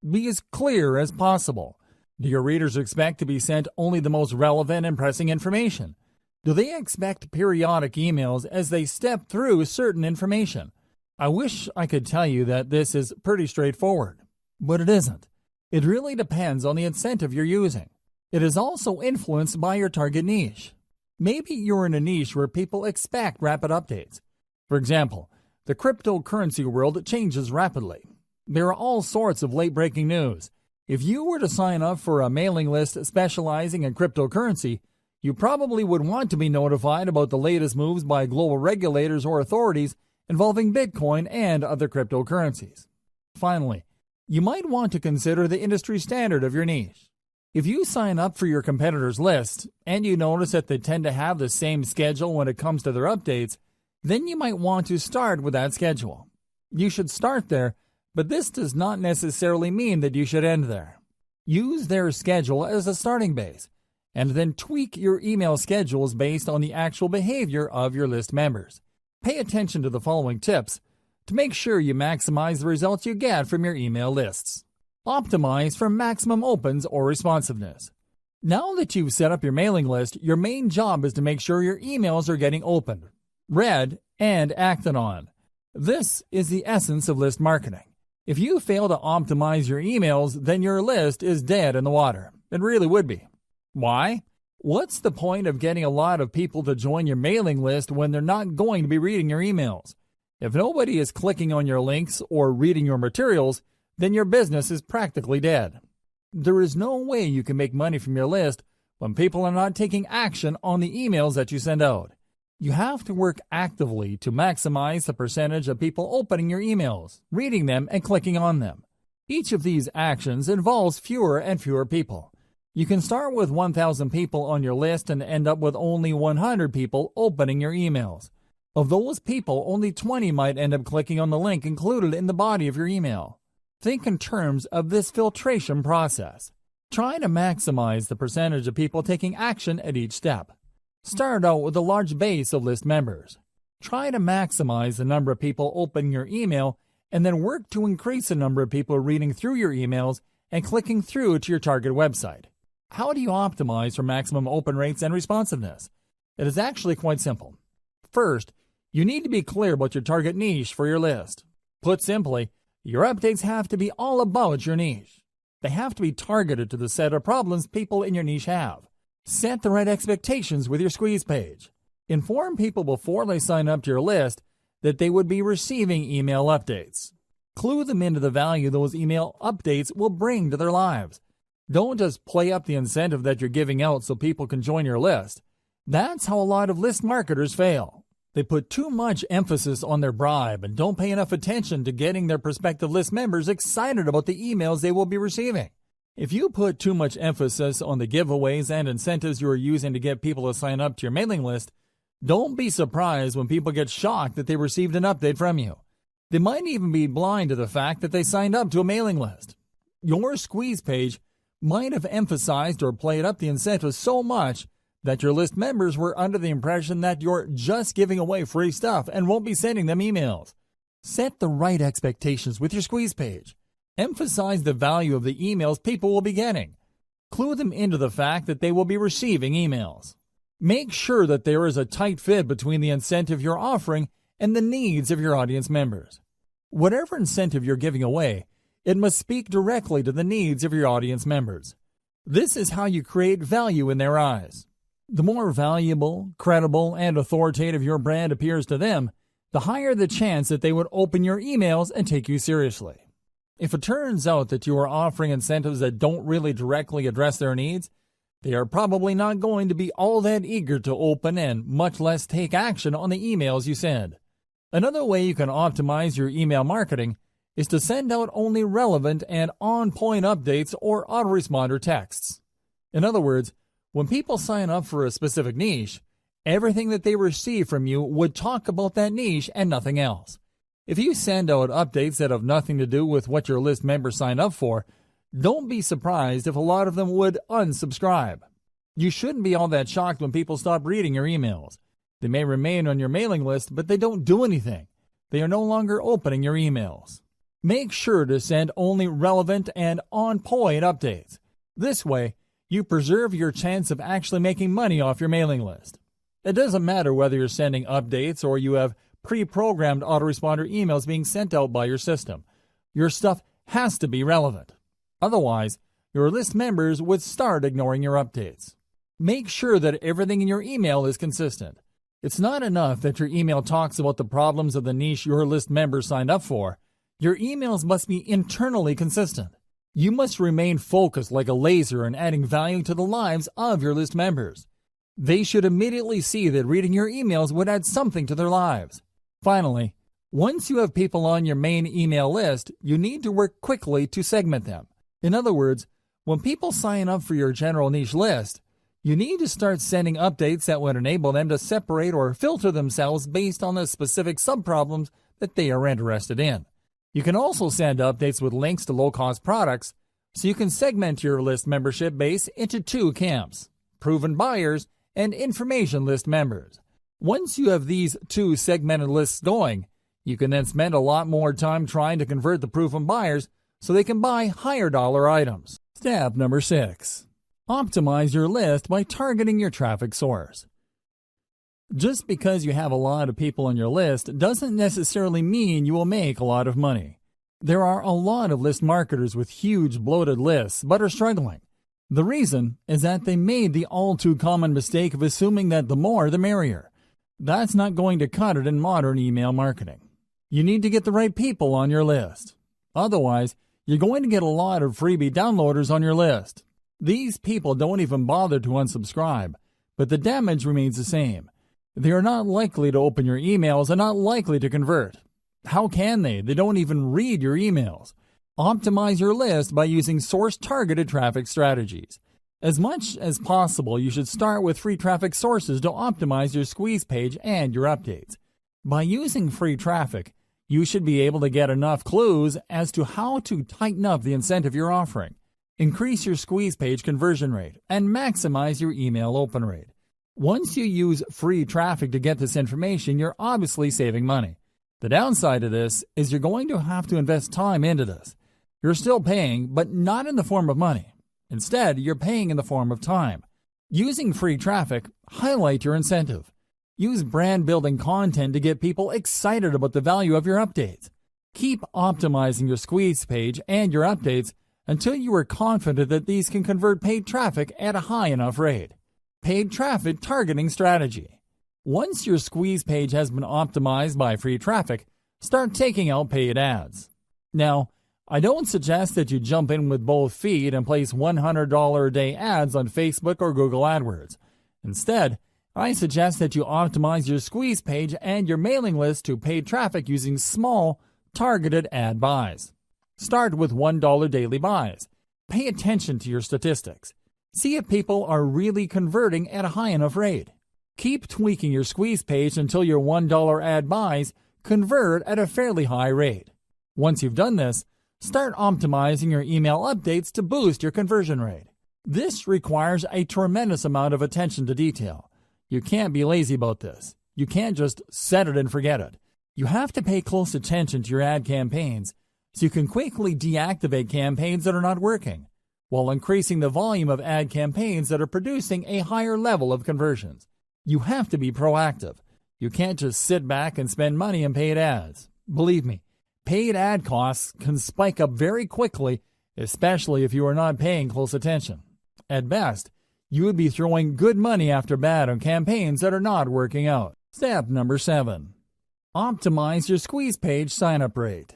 Be as clear as possible. Do your readers expect to be sent only the most relevant and pressing information? Do they expect periodic emails as they step through certain information? I wish I could tell you that this is pretty straightforward, but it isn't. It really depends on the incentive you're using. It is also influenced by your target niche. Maybe you're in a niche where people expect rapid updates. For example, the cryptocurrency world changes rapidly. There are all sorts of late-breaking news. If you were to sign up for a mailing list specializing in cryptocurrency, you probably would want to be notified about the latest moves by global regulators or authorities involving Bitcoin and other cryptocurrencies. Finally, you might want to consider the industry standard of your niche. If you sign up for your competitors' list and you notice that they tend to have the same schedule when it comes to their updates, then you might want to start with that schedule. You should start there, but this does not necessarily mean that you should end there. Use their schedule as a starting base, and then tweak your email schedules based on the actual behavior of your list members. Pay attention to the following tips to make sure you maximize the results you get from your email lists. Optimize for maximum opens or responsiveness. Now that you've set up your mailing list, your main job is to make sure your emails are getting opened, read, and acted on. This is the essence of list marketing. If you fail to optimize your emails, then your list is dead in the water. It really would be. Why? What's the point of getting a lot of people to join your mailing list when they're not going to be reading your emails? If nobody is clicking on your links or reading your materials, then your business is practically dead. There is no way you can make money from your list when people are not taking action on the emails that you send out. You have to work actively to maximize the percentage of people opening your emails, reading them, and clicking on them. Each of these actions involves fewer and fewer people. You can start with 1,000 people on your list and end up with only 100 people opening your emails. Of those people, only 20 might end up clicking on the link included in the body of your email. Think in terms of this filtration process. Try to maximize the percentage of people taking action at each step. Start out with a large base of list members. Try to maximize the number of people opening your email and then work to increase the number of people reading through your emails and clicking through to your target website. How do you optimize for maximum open rates and responsiveness? It is actually quite simple. First, you need to be clear about your target niche for your list. Put simply, your updates have to be all about your niche. They have to be targeted to the set of problems people in your niche have. Set the right expectations with your squeeze page. Inform people before they sign up to your list that they would be receiving email updates. Clue them into the value those email updates will bring to their lives. Don't just play up the incentive that you're giving out so people can join your list. That's how a lot of list marketers fail. They put too much emphasis on their bribe and don't pay enough attention to getting their prospective list members excited about the emails they will be receiving. If you put too much emphasis on the giveaways and incentives you are using to get people to sign up to your mailing list, don't be surprised when people get shocked that they received an update from you. They might even be blind to the fact that they signed up to a mailing list. Your squeeze page might have emphasized or played up the incentives so much that your list members were under the impression that you're just giving away free stuff and won't be sending them emails. Set the right expectations with your squeeze page. Emphasize the value of the emails people will be getting. Clue them into the fact that they will be receiving emails. Make sure that there is a tight fit between the incentive you're offering and the needs of your audience members. Whatever incentive you're giving away, it must speak directly to the needs of your audience members. This is how you create value in their eyes. The more valuable, credible, and authoritative your brand appears to them, the higher the chance that they would open your emails and take you seriously. If it turns out that you are offering incentives that don't really directly address their needs, they are probably not going to be all that eager to open and much less take action on the emails you send. Another way you can optimize your email marketing is to send out only relevant and on-point updates or autoresponder texts. In other words, when people sign up for a specific niche, everything that they receive from you would talk about that niche and nothing else. If you send out updates that have nothing to do with what your list members sign up for, don't be surprised if a lot of them would unsubscribe. You shouldn't be all that shocked when people stop reading your emails. They may remain on your mailing list, but they don't do anything. They are no longer opening your emails. Make sure to send only relevant and on-point updates. This way, you preserve your chance of actually making money off your mailing list. It doesn't matter whether you're sending updates or you have pre-programmed autoresponder emails being sent out by your system. Your stuff has to be relevant. Otherwise, your list members would start ignoring your updates. Make sure that everything in your email is consistent. It's not enough that your email talks about the problems of the niche your list members signed up for. Your emails must be internally consistent. You must remain focused like a laser in adding value to the lives of your list members. They should immediately see that reading your emails would add something to their lives. Finally, once you have people on your main email list, you need to work quickly to segment them. In other words, when people sign up for your general niche list, you need to start sending updates that would enable them to separate or filter themselves based on the specific subproblems that they are interested in. You can also send updates with links to low-cost products, so you can segment your list membership base into two camps: proven buyers and information list members. Once you have these two segmented lists going, you can then spend a lot more time trying to convert the proven buyers so they can buy higher dollar items. Step number 6. Optimize your list by targeting your traffic source. Just because you have a lot of people on your list doesn't necessarily mean you will make a lot of money. There are a lot of list marketers with huge bloated lists but are struggling. The reason is that they made the all-too-common mistake of assuming that the more the merrier. That's not going to cut it in modern email marketing. You need to get the right people on your list. Otherwise, you're going to get a lot of freebie downloaders on your list. These people don't even bother to unsubscribe, but the damage remains the same. They are not likely to open your emails and not likely to convert. How can they? They don't even read your emails. Optimize your list by using source-targeted traffic strategies. As much as possible, you should start with free traffic sources to optimize your squeeze page and your updates. By using free traffic, you should be able to get enough clues as to how to tighten up the incentive you're offering, increase your squeeze page conversion rate, and maximize your email open rate. Once you use free traffic to get this information, you're obviously saving money. The downside of this is you're going to have to invest time into this. You're still paying, but not in the form of money. Instead, you're paying in the form of time. Using free traffic, highlight your incentive. Use brand-building content to get people excited about the value of your updates. Keep optimizing your squeeze page and your updates until you are confident that these can convert paid traffic at a high enough rate. Paid traffic targeting strategy. Once your squeeze page has been optimized by free traffic, start taking out paid ads. Now, I don't suggest that you jump in with both feet and place $100 a day ads on Facebook or Google AdWords. Instead, I suggest that you optimize your squeeze page and your mailing list to paid traffic using small, targeted ad buys. Start with $1 daily buys. Pay attention to your statistics. See if people are really converting at a high enough rate. Keep tweaking your squeeze page until your $1 ad buys convert at a fairly high rate. Once you've done this, start optimizing your email updates to boost your conversion rate. This requires a tremendous amount of attention to detail. You can't be lazy about this. You can't just set it and forget it. You have to pay close attention to your ad campaigns so you can quickly deactivate campaigns that are not working, while increasing the volume of ad campaigns that are producing a higher level of conversions. You have to be proactive. You can't just sit back and spend money on paid ads. Believe me, paid ad costs can spike up very quickly, especially if you are not paying close attention. At best, you would be throwing good money after bad on campaigns that are not working out. Step number 7. Optimize your squeeze page sign-up rate.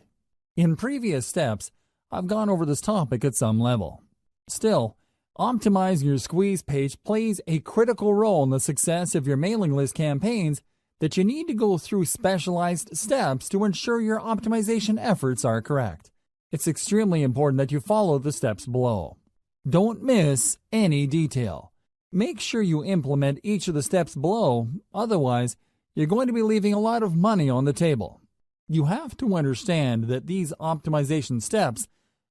In previous steps, I've gone over this topic at some level. Still, optimizing your squeeze page plays a critical role in the success of your mailing list campaigns that you need to go through specialized steps to ensure your optimization efforts are correct. It's extremely important that you follow the steps below. Don't miss any detail. Make sure you implement each of the steps below, otherwise, you're going to be leaving a lot of money on the table. You have to understand that these optimization steps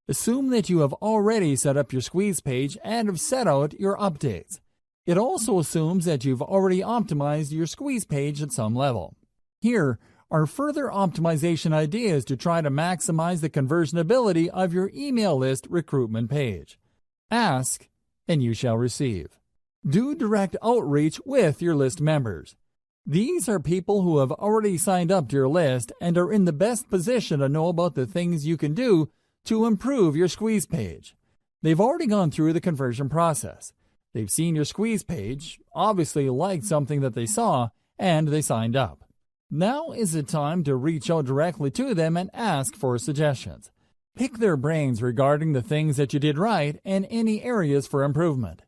assume that you have already set up your squeeze page and have set out your updates. It also assumes that you've already optimized your squeeze page at some level. Here are further optimization ideas to try to maximize the conversion ability of your email list recruitment page. Ask, and you shall receive. Do direct outreach with your list members. These are people who have already signed up to your list and are in the best position to know about the things you can do to improve your squeeze page. They've already gone through the conversion process. They've seen your squeeze page, obviously liked something that they saw, and they signed up. Now is the time to reach out directly to them and ask for suggestions. Pick their brains regarding the things that you did right and any areas for improvement.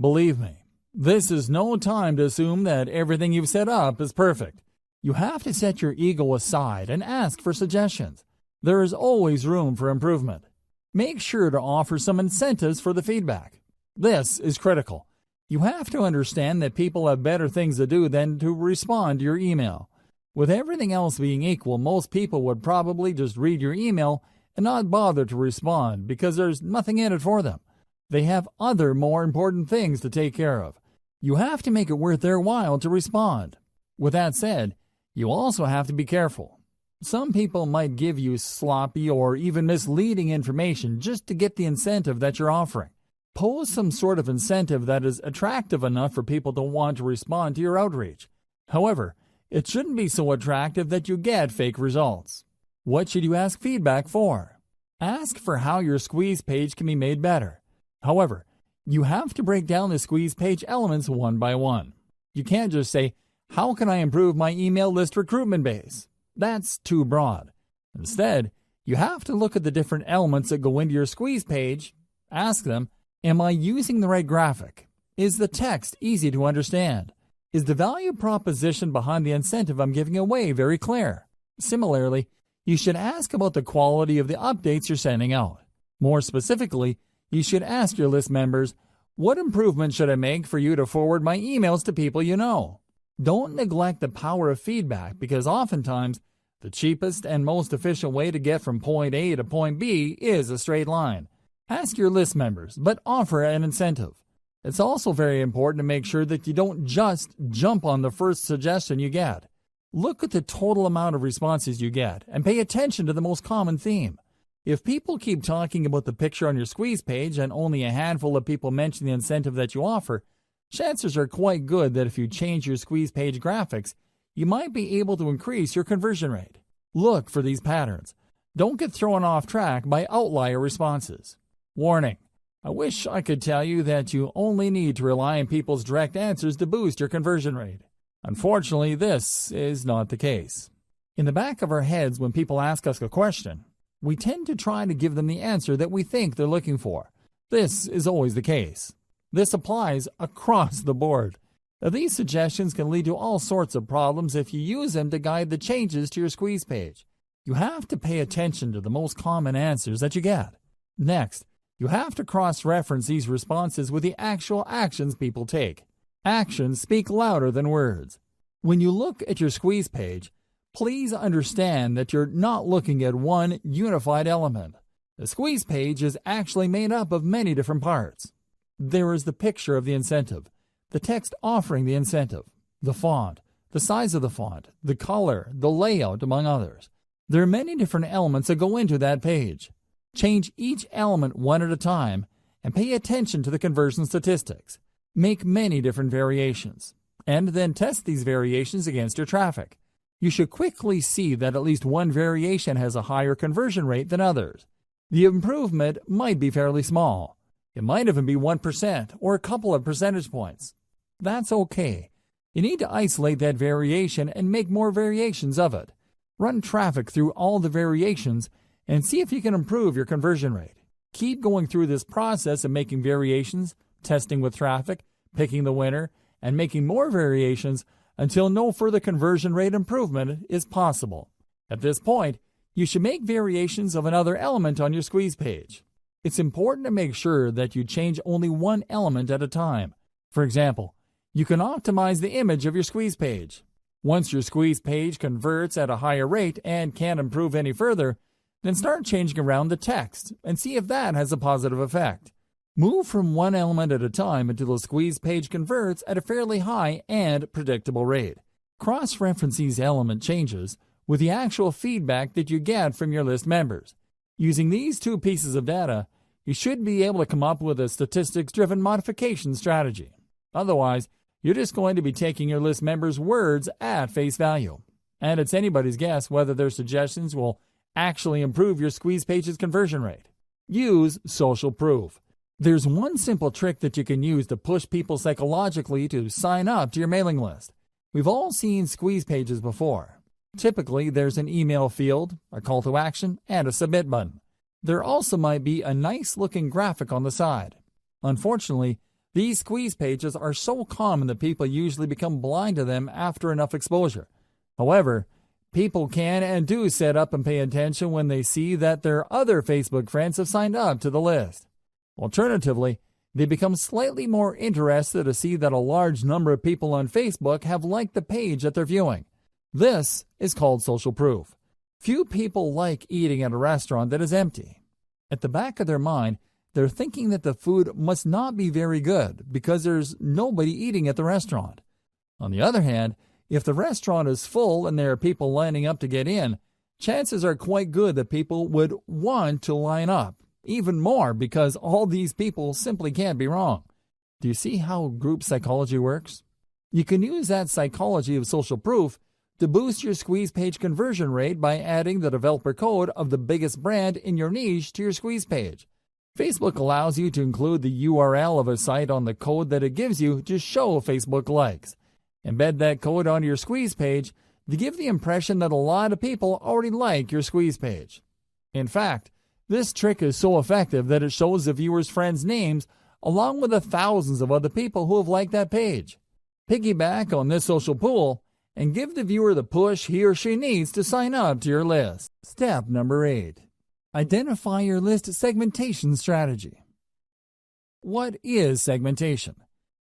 Believe me, this is no time to assume that everything you've set up is perfect. You have to set your ego aside and ask for suggestions. There is always room for improvement. Make sure to offer some incentives for the feedback. This is critical. You have to understand that people have better things to do than to respond to your email. With everything else being equal, most people would probably just read your email and not bother to respond because there's nothing in it for them. They have other more important things to take care of. You have to make it worth their while to respond. With that said, you also have to be careful. Some people might give you sloppy or even misleading information just to get the incentive that you're offering. Pose some sort of incentive that is attractive enough for people to want to respond to your outreach. However, it shouldn't be so attractive that you get fake results. What should you ask feedback for? Ask for how your squeeze page can be made better. However, you have to break down the squeeze page elements one by one. You can't just say, "How can I improve my email list recruitment base?" That's too broad. Instead, you have to look at the different elements that go into your squeeze page. Ask them, am I using the right graphic? Is the text easy to understand? Is the value proposition behind the incentive I'm giving away very clear? Similarly, you should ask about the quality of the updates you're sending out. More specifically, you should ask your list members, what improvement should I make for you to forward my emails to people you know? Don't neglect the power of feedback because oftentimes the cheapest and most efficient way to get from point A to point B is a straight line. Ask your list members, but offer an incentive. It's also very important to make sure that you don't just jump on the first suggestion you get. Look at the total amount of responses you get and pay attention to the most common theme. If people keep talking about the picture on your squeeze page and only a handful of people mention the incentive that you offer, chances are quite good that if you change your squeeze page graphics, you might be able to increase your conversion rate. Look for these patterns. Don't get thrown off track by outlier responses. Warning: I wish I could tell you that you only need to rely on people's direct answers to boost your conversion rate. Unfortunately, this is not the case. In the back of our heads, when people ask us a question, we tend to try to give them the answer that we think they're looking for. This is always the case. This applies across the board. Now, these suggestions can lead to all sorts of problems if you use them to guide the changes to your squeeze page. You have to pay attention to the most common answers that you get. Next, you have to cross-reference these responses with the actual actions people take. Actions speak louder than words. When you look at your squeeze page, please understand that you're not looking at one unified element. The squeeze page is actually made up of many different parts. There is the picture of the incentive, the text offering the incentive, the font, the size of the font, the color, the layout, among others. There are many different elements that go into that page. Change each element one at a time and pay attention to the conversion statistics. Make many different variations, and then test these variations against your traffic. You should quickly see that at least one variation has a higher conversion rate than others. The improvement might be fairly small. It might even be 1% or a couple of percentage points. That's okay. You need to isolate that variation and make more variations of it. Run traffic through all the variations and see if you can improve your conversion rate. Keep going through this process of making variations, testing with traffic, picking the winner, and making more variations until no further conversion rate improvement is possible. At this point, you should make variations of another element on your squeeze page. It's important to make sure that you change only one element at a time. For example, you can optimize the image of your squeeze page. Once your squeeze page converts at a higher rate and can't improve any further, then start changing around the text and see if that has a positive effect. Move from one element at a time until the squeeze page converts at a fairly high and predictable rate. Cross-reference these element changes with the actual feedback that you get from your list members. Using these two pieces of data, you should be able to come up with a statistics-driven modification strategy. Otherwise, you're just going to be taking your list members' words at face value. And it's anybody's guess whether their suggestions will actually improve your squeeze page's conversion rate. Use social proof. There's one simple trick that you can use to push people psychologically to sign up to your mailing list. We've all seen squeeze pages before. Typically, there's an email field, a call to action, and a submit button. There also might be a nice-looking graphic on the side. Unfortunately, these squeeze pages are so common that people usually become blind to them after enough exposure. However, people can and do sit up and pay attention when they see that their other Facebook friends have signed up to the list. Alternatively, they become slightly more interested to see that a large number of people on Facebook have liked the page that they're viewing. This is called social proof. Few people like eating at a restaurant that is empty. At the back of their mind, they're thinking that the food must not be very good because there's nobody eating at the restaurant. On the other hand, if the restaurant is full and there are people lining up to get in, chances are quite good that people would want to line up, even more because all these people simply can't be wrong. Do you see how group psychology works? You can use that psychology of social proof to boost your squeeze page conversion rate by adding the developer code of the biggest brand in your niche to your squeeze page. Facebook allows you to include the URL of a site on the code that it gives you to show Facebook likes. Embed that code onto your squeeze page to give the impression that a lot of people already like your squeeze page. In fact, this trick is so effective that it shows the viewer's friends' names along with the thousands of other people who have liked that page. Piggyback on this social pool and give the viewer the push he or she needs to sign up to your list. Step number 8. Identify your list segmentation strategy. What is segmentation?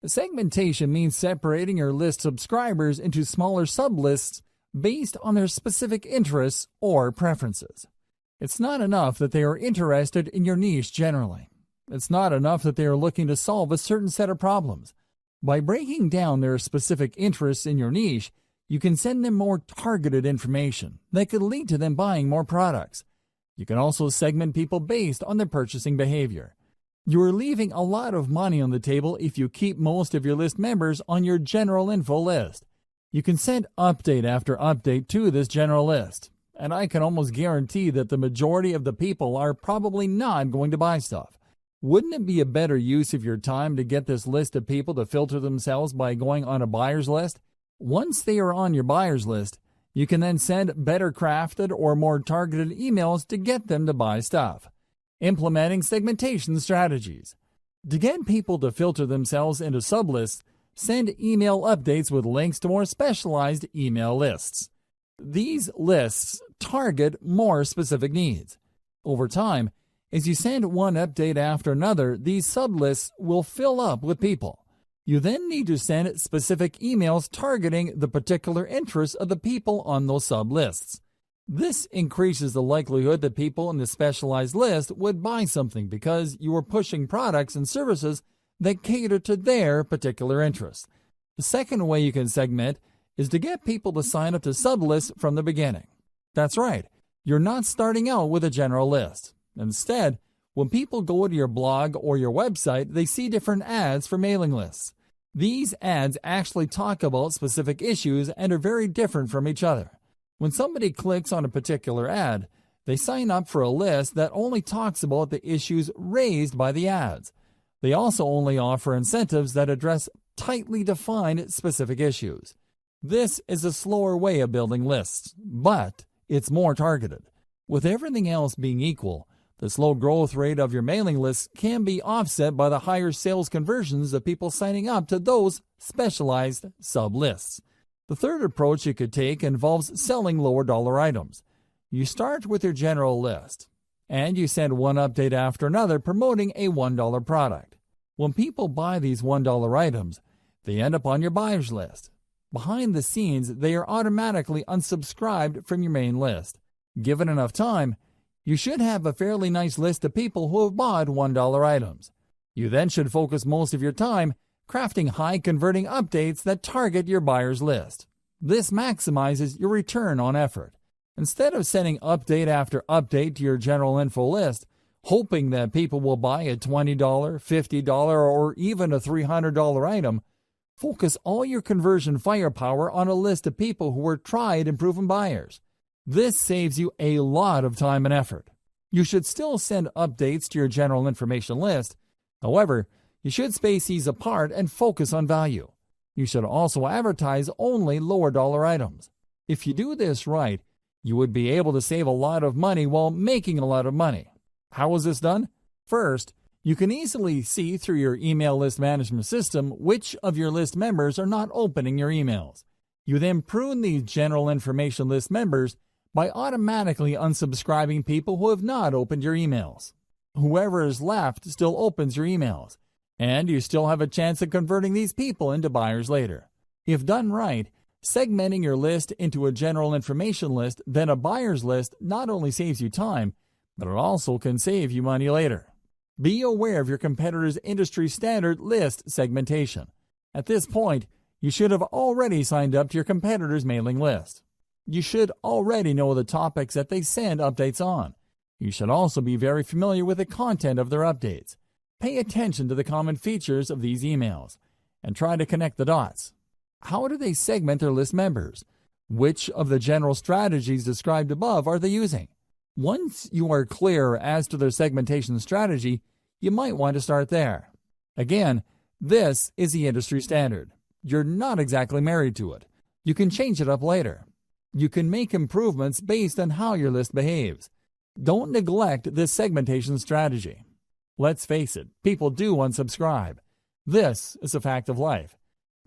Segmentation means separating your list subscribers into smaller sublists based on their specific interests or preferences. It's not enough that they are interested in your niche generally. It's not enough that they are looking to solve a certain set of problems. By breaking down their specific interests in your niche, you can send them more targeted information that could lead to them buying more products. You can also segment people based on their purchasing behavior. You are leaving a lot of money on the table if you keep most of your list members on your general info list. You can send update after update to this general list, and I can almost guarantee that the majority of the people are probably not going to buy stuff. Wouldn't it be a better use of your time to get this list of people to filter themselves by going on a buyer's list? Once they are on your buyer's list, you can then send better crafted or more targeted emails to get them to buy stuff. Implementing segmentation strategies. To get people to filter themselves into sublists, send email updates with links to more specialized email lists. These lists target more specific needs. Over time, as you send one update after another, these sublists will fill up with people. You then need to send specific emails targeting the particular interests of the people on those sublists. This increases the likelihood that people in the specialized list would buy something because you are pushing products and services that cater to their particular interests. The second way you can segment is to get people to sign up to sublists from the beginning. That's right, you're not starting out with a general list. Instead, when people go to your blog or your website, they see different ads for mailing lists. These ads actually talk about specific issues and are very different from each other. When somebody clicks on a particular ad, they sign up for a list that only talks about the issues raised by the ads. They also only offer incentives that address tightly defined specific issues. This is a slower way of building lists, but it's more targeted. With everything else being equal, the slow growth rate of your mailing list can be offset by the higher sales conversions of people signing up to those specialized sub-lists. The third approach you could take involves selling lower dollar items. You start with your general list, and you send one update after another promoting a $1 product. When people buy these $1 items, they end up on your buyer's list. Behind the scenes, they are automatically unsubscribed from your main list. Given enough time, you should have a fairly nice list of people who have bought $1 items. You then should focus most of your time crafting high-converting updates that target your buyer's list. This maximizes your return on effort. Instead of sending update after update to your general info list, hoping that people will buy a $20, $50, or even a $300 item. Focus all your conversion firepower on a list of people who are tried and proven buyers. This saves you a lot of time and effort. You should still send updates to your general information list. However, you should space these apart and focus on value. You should also advertise only lower dollar items. If you do this right, you would be able to save a lot of money while making a lot of money. How is this done? First, you can easily see through your email list management system which of your list members are not opening your emails. You then prune these general information list members by automatically unsubscribing people who have not opened your emails. Whoever is left still opens your emails, and you still have a chance of converting these people into buyers later. If done right, segmenting your list into a general information list, then a buyer's list not only saves you time, but it also can save you money later. Be aware of your competitor's industry standard list segmentation. At this point, you should have already signed up to your competitor's mailing list. You should already know the topics that they send updates on. You should also be very familiar with the content of their updates. Pay attention to the common features of these emails and try to connect the dots. How do they segment their list members? Which of the general strategies described above are they using? Once you are clear as to their segmentation strategy, you might want to start there. Again, this is the industry standard. You're not exactly married to it. You can change it up later. You can make improvements based on how your list behaves. Don't neglect this segmentation strategy. Let's face it, people do unsubscribe. This is a fact of life.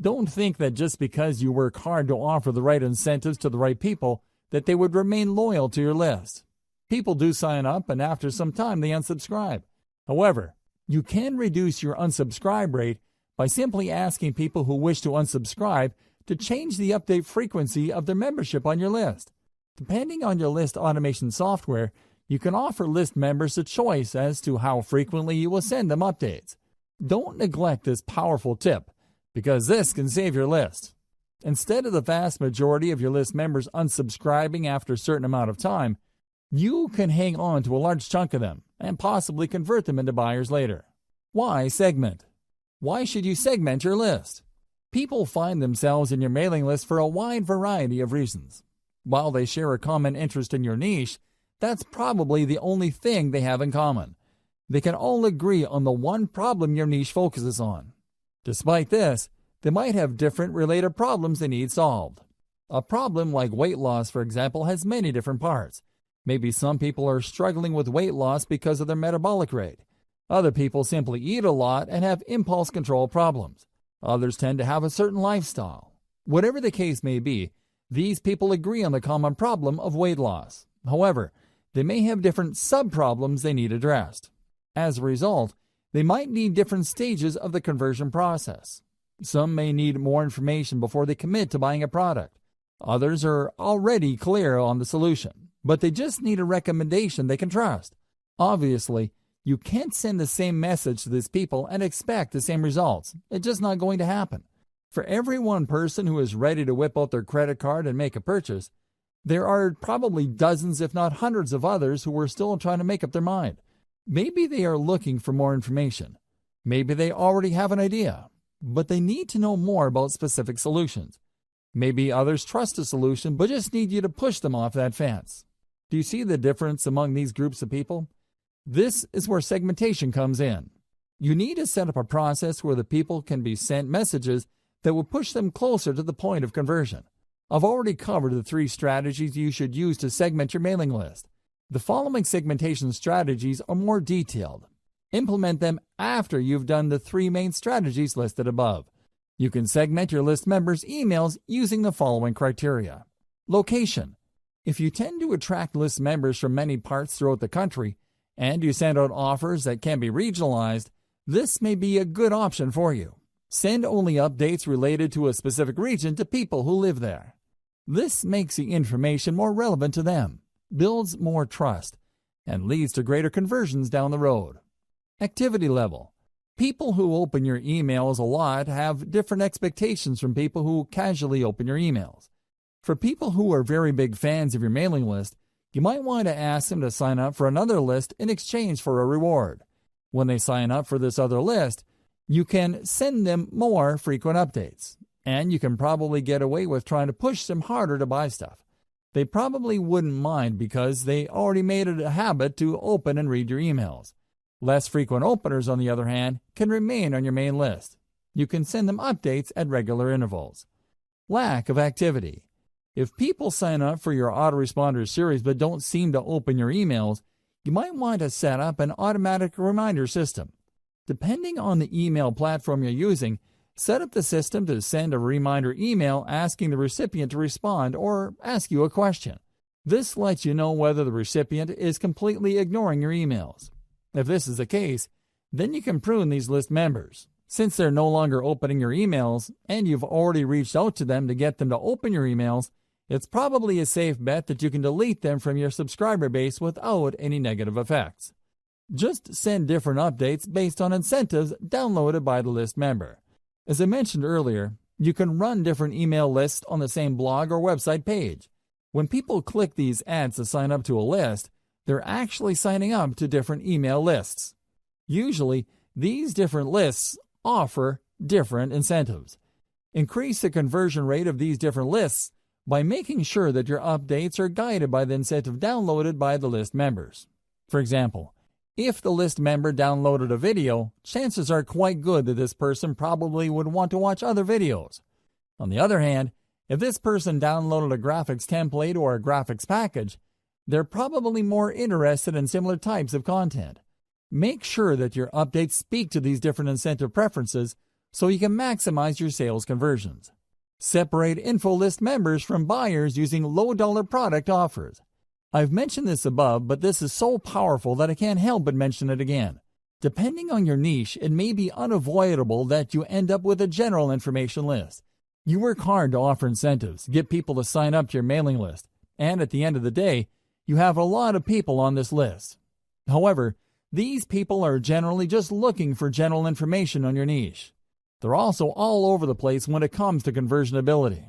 Don't think that just because you work hard to offer the right incentives to the right people, that they would remain loyal to your list. People do sign up, and after some time they unsubscribe. However, you can reduce your unsubscribe rate by simply asking people who wish to unsubscribe to change the update frequency of their membership on your list. Depending on your list automation software, you can offer list members a choice as to how frequently you will send them updates. Don't neglect this powerful tip, because this can save your list. Instead of the vast majority of your list members unsubscribing after a certain amount of time, you can hang on to a large chunk of them and possibly convert them into buyers later. Why segment? Why should you segment your list? People find themselves in your mailing list for a wide variety of reasons. While they share a common interest in your niche, that's probably the only thing they have in common. They can all agree on the one problem your niche focuses on. Despite this, they might have different related problems they need solved. A problem like weight loss, for example, has many different parts. Maybe some people are struggling with weight loss because of their metabolic rate. Other people simply eat a lot and have impulse control problems. Others tend to have a certain lifestyle. Whatever the case may be, these people agree on the common problem of weight loss. However, they may have different sub-problems they need addressed. As a result, they might need different stages of the conversion process. Some may need more information before they commit to buying a product. Others are already clear on the solution, but they just need a recommendation they can trust. Obviously, you can't send the same message to these people and expect the same results. It's just not going to happen. For every one person who is ready to whip out their credit card and make a purchase, there are probably dozens, if not hundreds of others who are still trying to make up their mind. Maybe they are looking for more information. Maybe they already have an idea, but they need to know more about specific solutions. Maybe others trust a solution but just need you to push them off that fence. Do you see the difference among these groups of people? This is where segmentation comes in. You need to set up a process where the people can be sent messages that will push them closer to the point of conversion. I've already covered the 3 strategies you should use to segment your mailing list. The following segmentation strategies are more detailed. Implement them after you've done the 3 main strategies listed above. You can segment your list members' emails using the following criteria. Location. If you tend to attract list members from many parts throughout the country, and you send out offers that can be regionalized, this may be a good option for you. Send only updates related to a specific region to people who live there. This makes the information more relevant to them, builds more trust, and leads to greater conversions down the road. Activity level. People who open your emails a lot have different expectations from people who casually open your emails. For people who are very big fans of your mailing list, You might want to ask them to sign up for another list in exchange for a reward. When they sign up for this other list, you can send them more frequent updates, and you can probably get away with trying to push them harder to buy stuff. They probably wouldn't mind because they already made it a habit to open and read your emails. Less frequent openers, on the other hand, can remain on your main list. You can send them updates at regular intervals. Lack of activity. If people sign up for your autoresponder series but don't seem to open your emails, you might want to set up an automatic reminder system. Depending on the email platform you're using, set up the system to send a reminder email asking the recipient to respond or ask you a question. This lets you know whether the recipient is completely ignoring your emails. If this is the case, then you can prune these list members. Since they're no longer opening your emails and you've already reached out to them to get them to open your emails, it's probably a safe bet that you can delete them from your subscriber base without any negative effects. Just send different updates based on incentives downloaded by the list member. As I mentioned earlier, you can run different email lists on the same blog or website page. When people click these ads to sign up to a list, they're actually signing up to different email lists. Usually, these different lists offer different incentives. Increase the conversion rate of these different lists by making sure that your updates are guided by the incentive downloaded by the list members. For example, if the list member downloaded a video, chances are quite good that this person probably would want to watch other videos. On the other hand, if this person downloaded a graphics template or a graphics package, they're probably more interested in similar types of content. Make sure that your updates speak to these different incentive preferences so you can maximize your sales conversions. Separate info list members from buyers using low-dollar product offers. I've mentioned this above, but this is so powerful that I can't help but mention it again. Depending on your niche, it may be unavoidable that you end up with a general information list. You work hard to offer incentives, get people to sign up to your mailing list, and at the end of the day, you have a lot of people on this list. However, these people are generally just looking for general information on your niche. They're also all over the place when it comes to conversionability.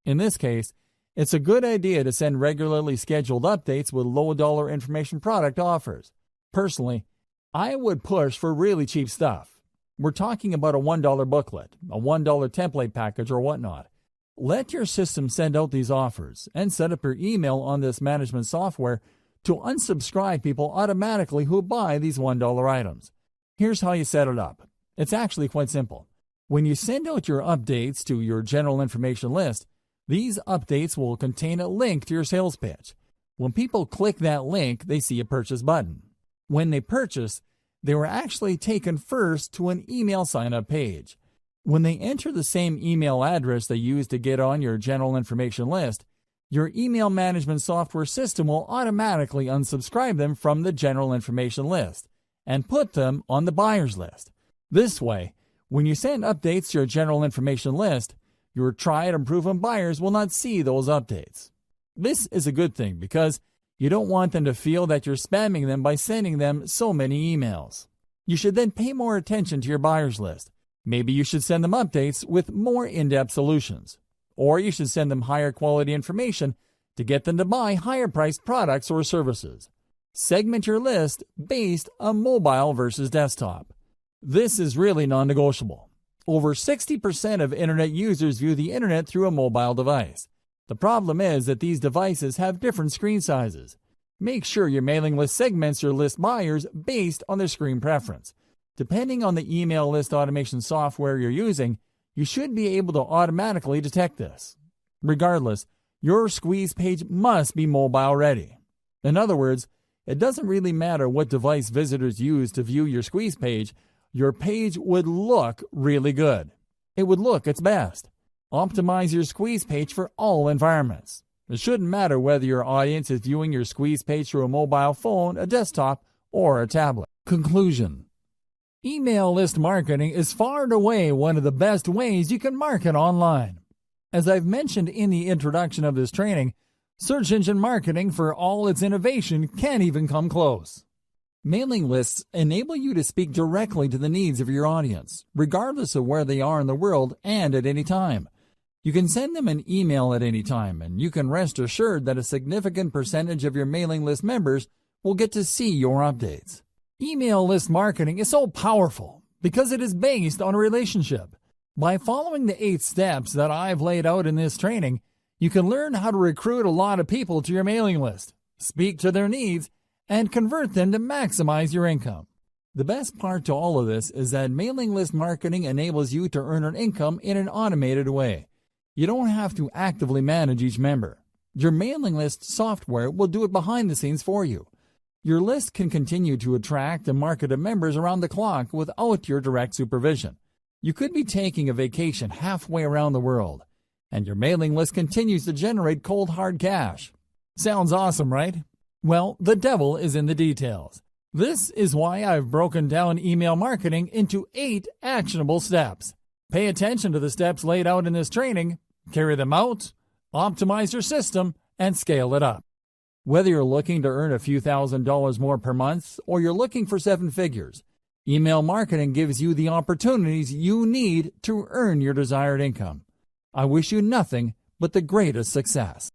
In this case, it's a good idea to send regularly scheduled updates with low-dollar information product offers. Personally, I would push for really cheap stuff. We're talking about a $1 booklet, a $1 template package, or whatnot. Let your system send out these offers and set up your email on this management software to unsubscribe people automatically who buy these $1 items. Here's how you set it up. It's actually quite simple. When you send out your updates to your general information list, these updates will contain a link to your sales pitch. When people click that link, they see a purchase button. When they purchase, they were actually taken first to an email sign-up page. When they enter the same email address they used to get on your general information list, your email management software system will automatically unsubscribe them from the general information list and put them on the buyer's list. This way, when you send updates to your general information list, your tried and proven buyers will not see those updates. This is a good thing because you don't want them to feel that you're spamming them by sending them so many emails. You should then pay more attention to your buyer's list. Maybe you should send them updates with more in-depth solutions. Or you should send them higher quality information to get them to buy higher priced products or services. Segment your list based on mobile versus desktop. This is really non-negotiable. Over 60% of internet users view the internet through a mobile device. The problem is that these devices have different screen sizes. Make sure your mailing list segments your list buyers based on their screen preference. Depending on the email list automation software you're using, you should be able to automatically detect this. Regardless, your squeeze page must be mobile ready. In other words, it doesn't really matter what device visitors use to view your squeeze page, your page would look really good. It would look its best. Optimize your squeeze page for all environments. It shouldn't matter whether your audience is viewing your squeeze page through a mobile phone, a desktop, or a tablet. Conclusion. Email list marketing is far and away one of the best ways you can market online. As I've mentioned in the introduction of this training, search engine marketing, for all its innovation, can't even come close. Mailing lists enable you to speak directly to the needs of your audience, regardless of where they are in the world and at any time. You can send them an email at any time, and you can rest assured that a significant percentage of your mailing list members will get to see your updates. Email list marketing is so powerful because it is based on a relationship. By following the 8 steps that I've laid out in this training, you can learn how to recruit a lot of people to your mailing list, speak to their needs, and convert them to maximize your income. The best part to all of this is that mailing list marketing enables you to earn an income in an automated way. You don't have to actively manage each member. Your mailing list software will do it behind the scenes for you. Your list can continue to attract and market to members around the clock without your direct supervision. You could be taking a vacation halfway around the world, and your mailing list continues to generate cold hard cash. Sounds awesome, right? Well, the devil is in the details. This is why I've broken down email marketing into 8 actionable steps. Pay attention to the steps laid out in this training, carry them out, optimize your system, and scale it up. Whether you're looking to earn a few $1,000s more per month or you're looking for 7 figures, email marketing gives you the opportunities you need to earn your desired income. I wish you nothing but the greatest success.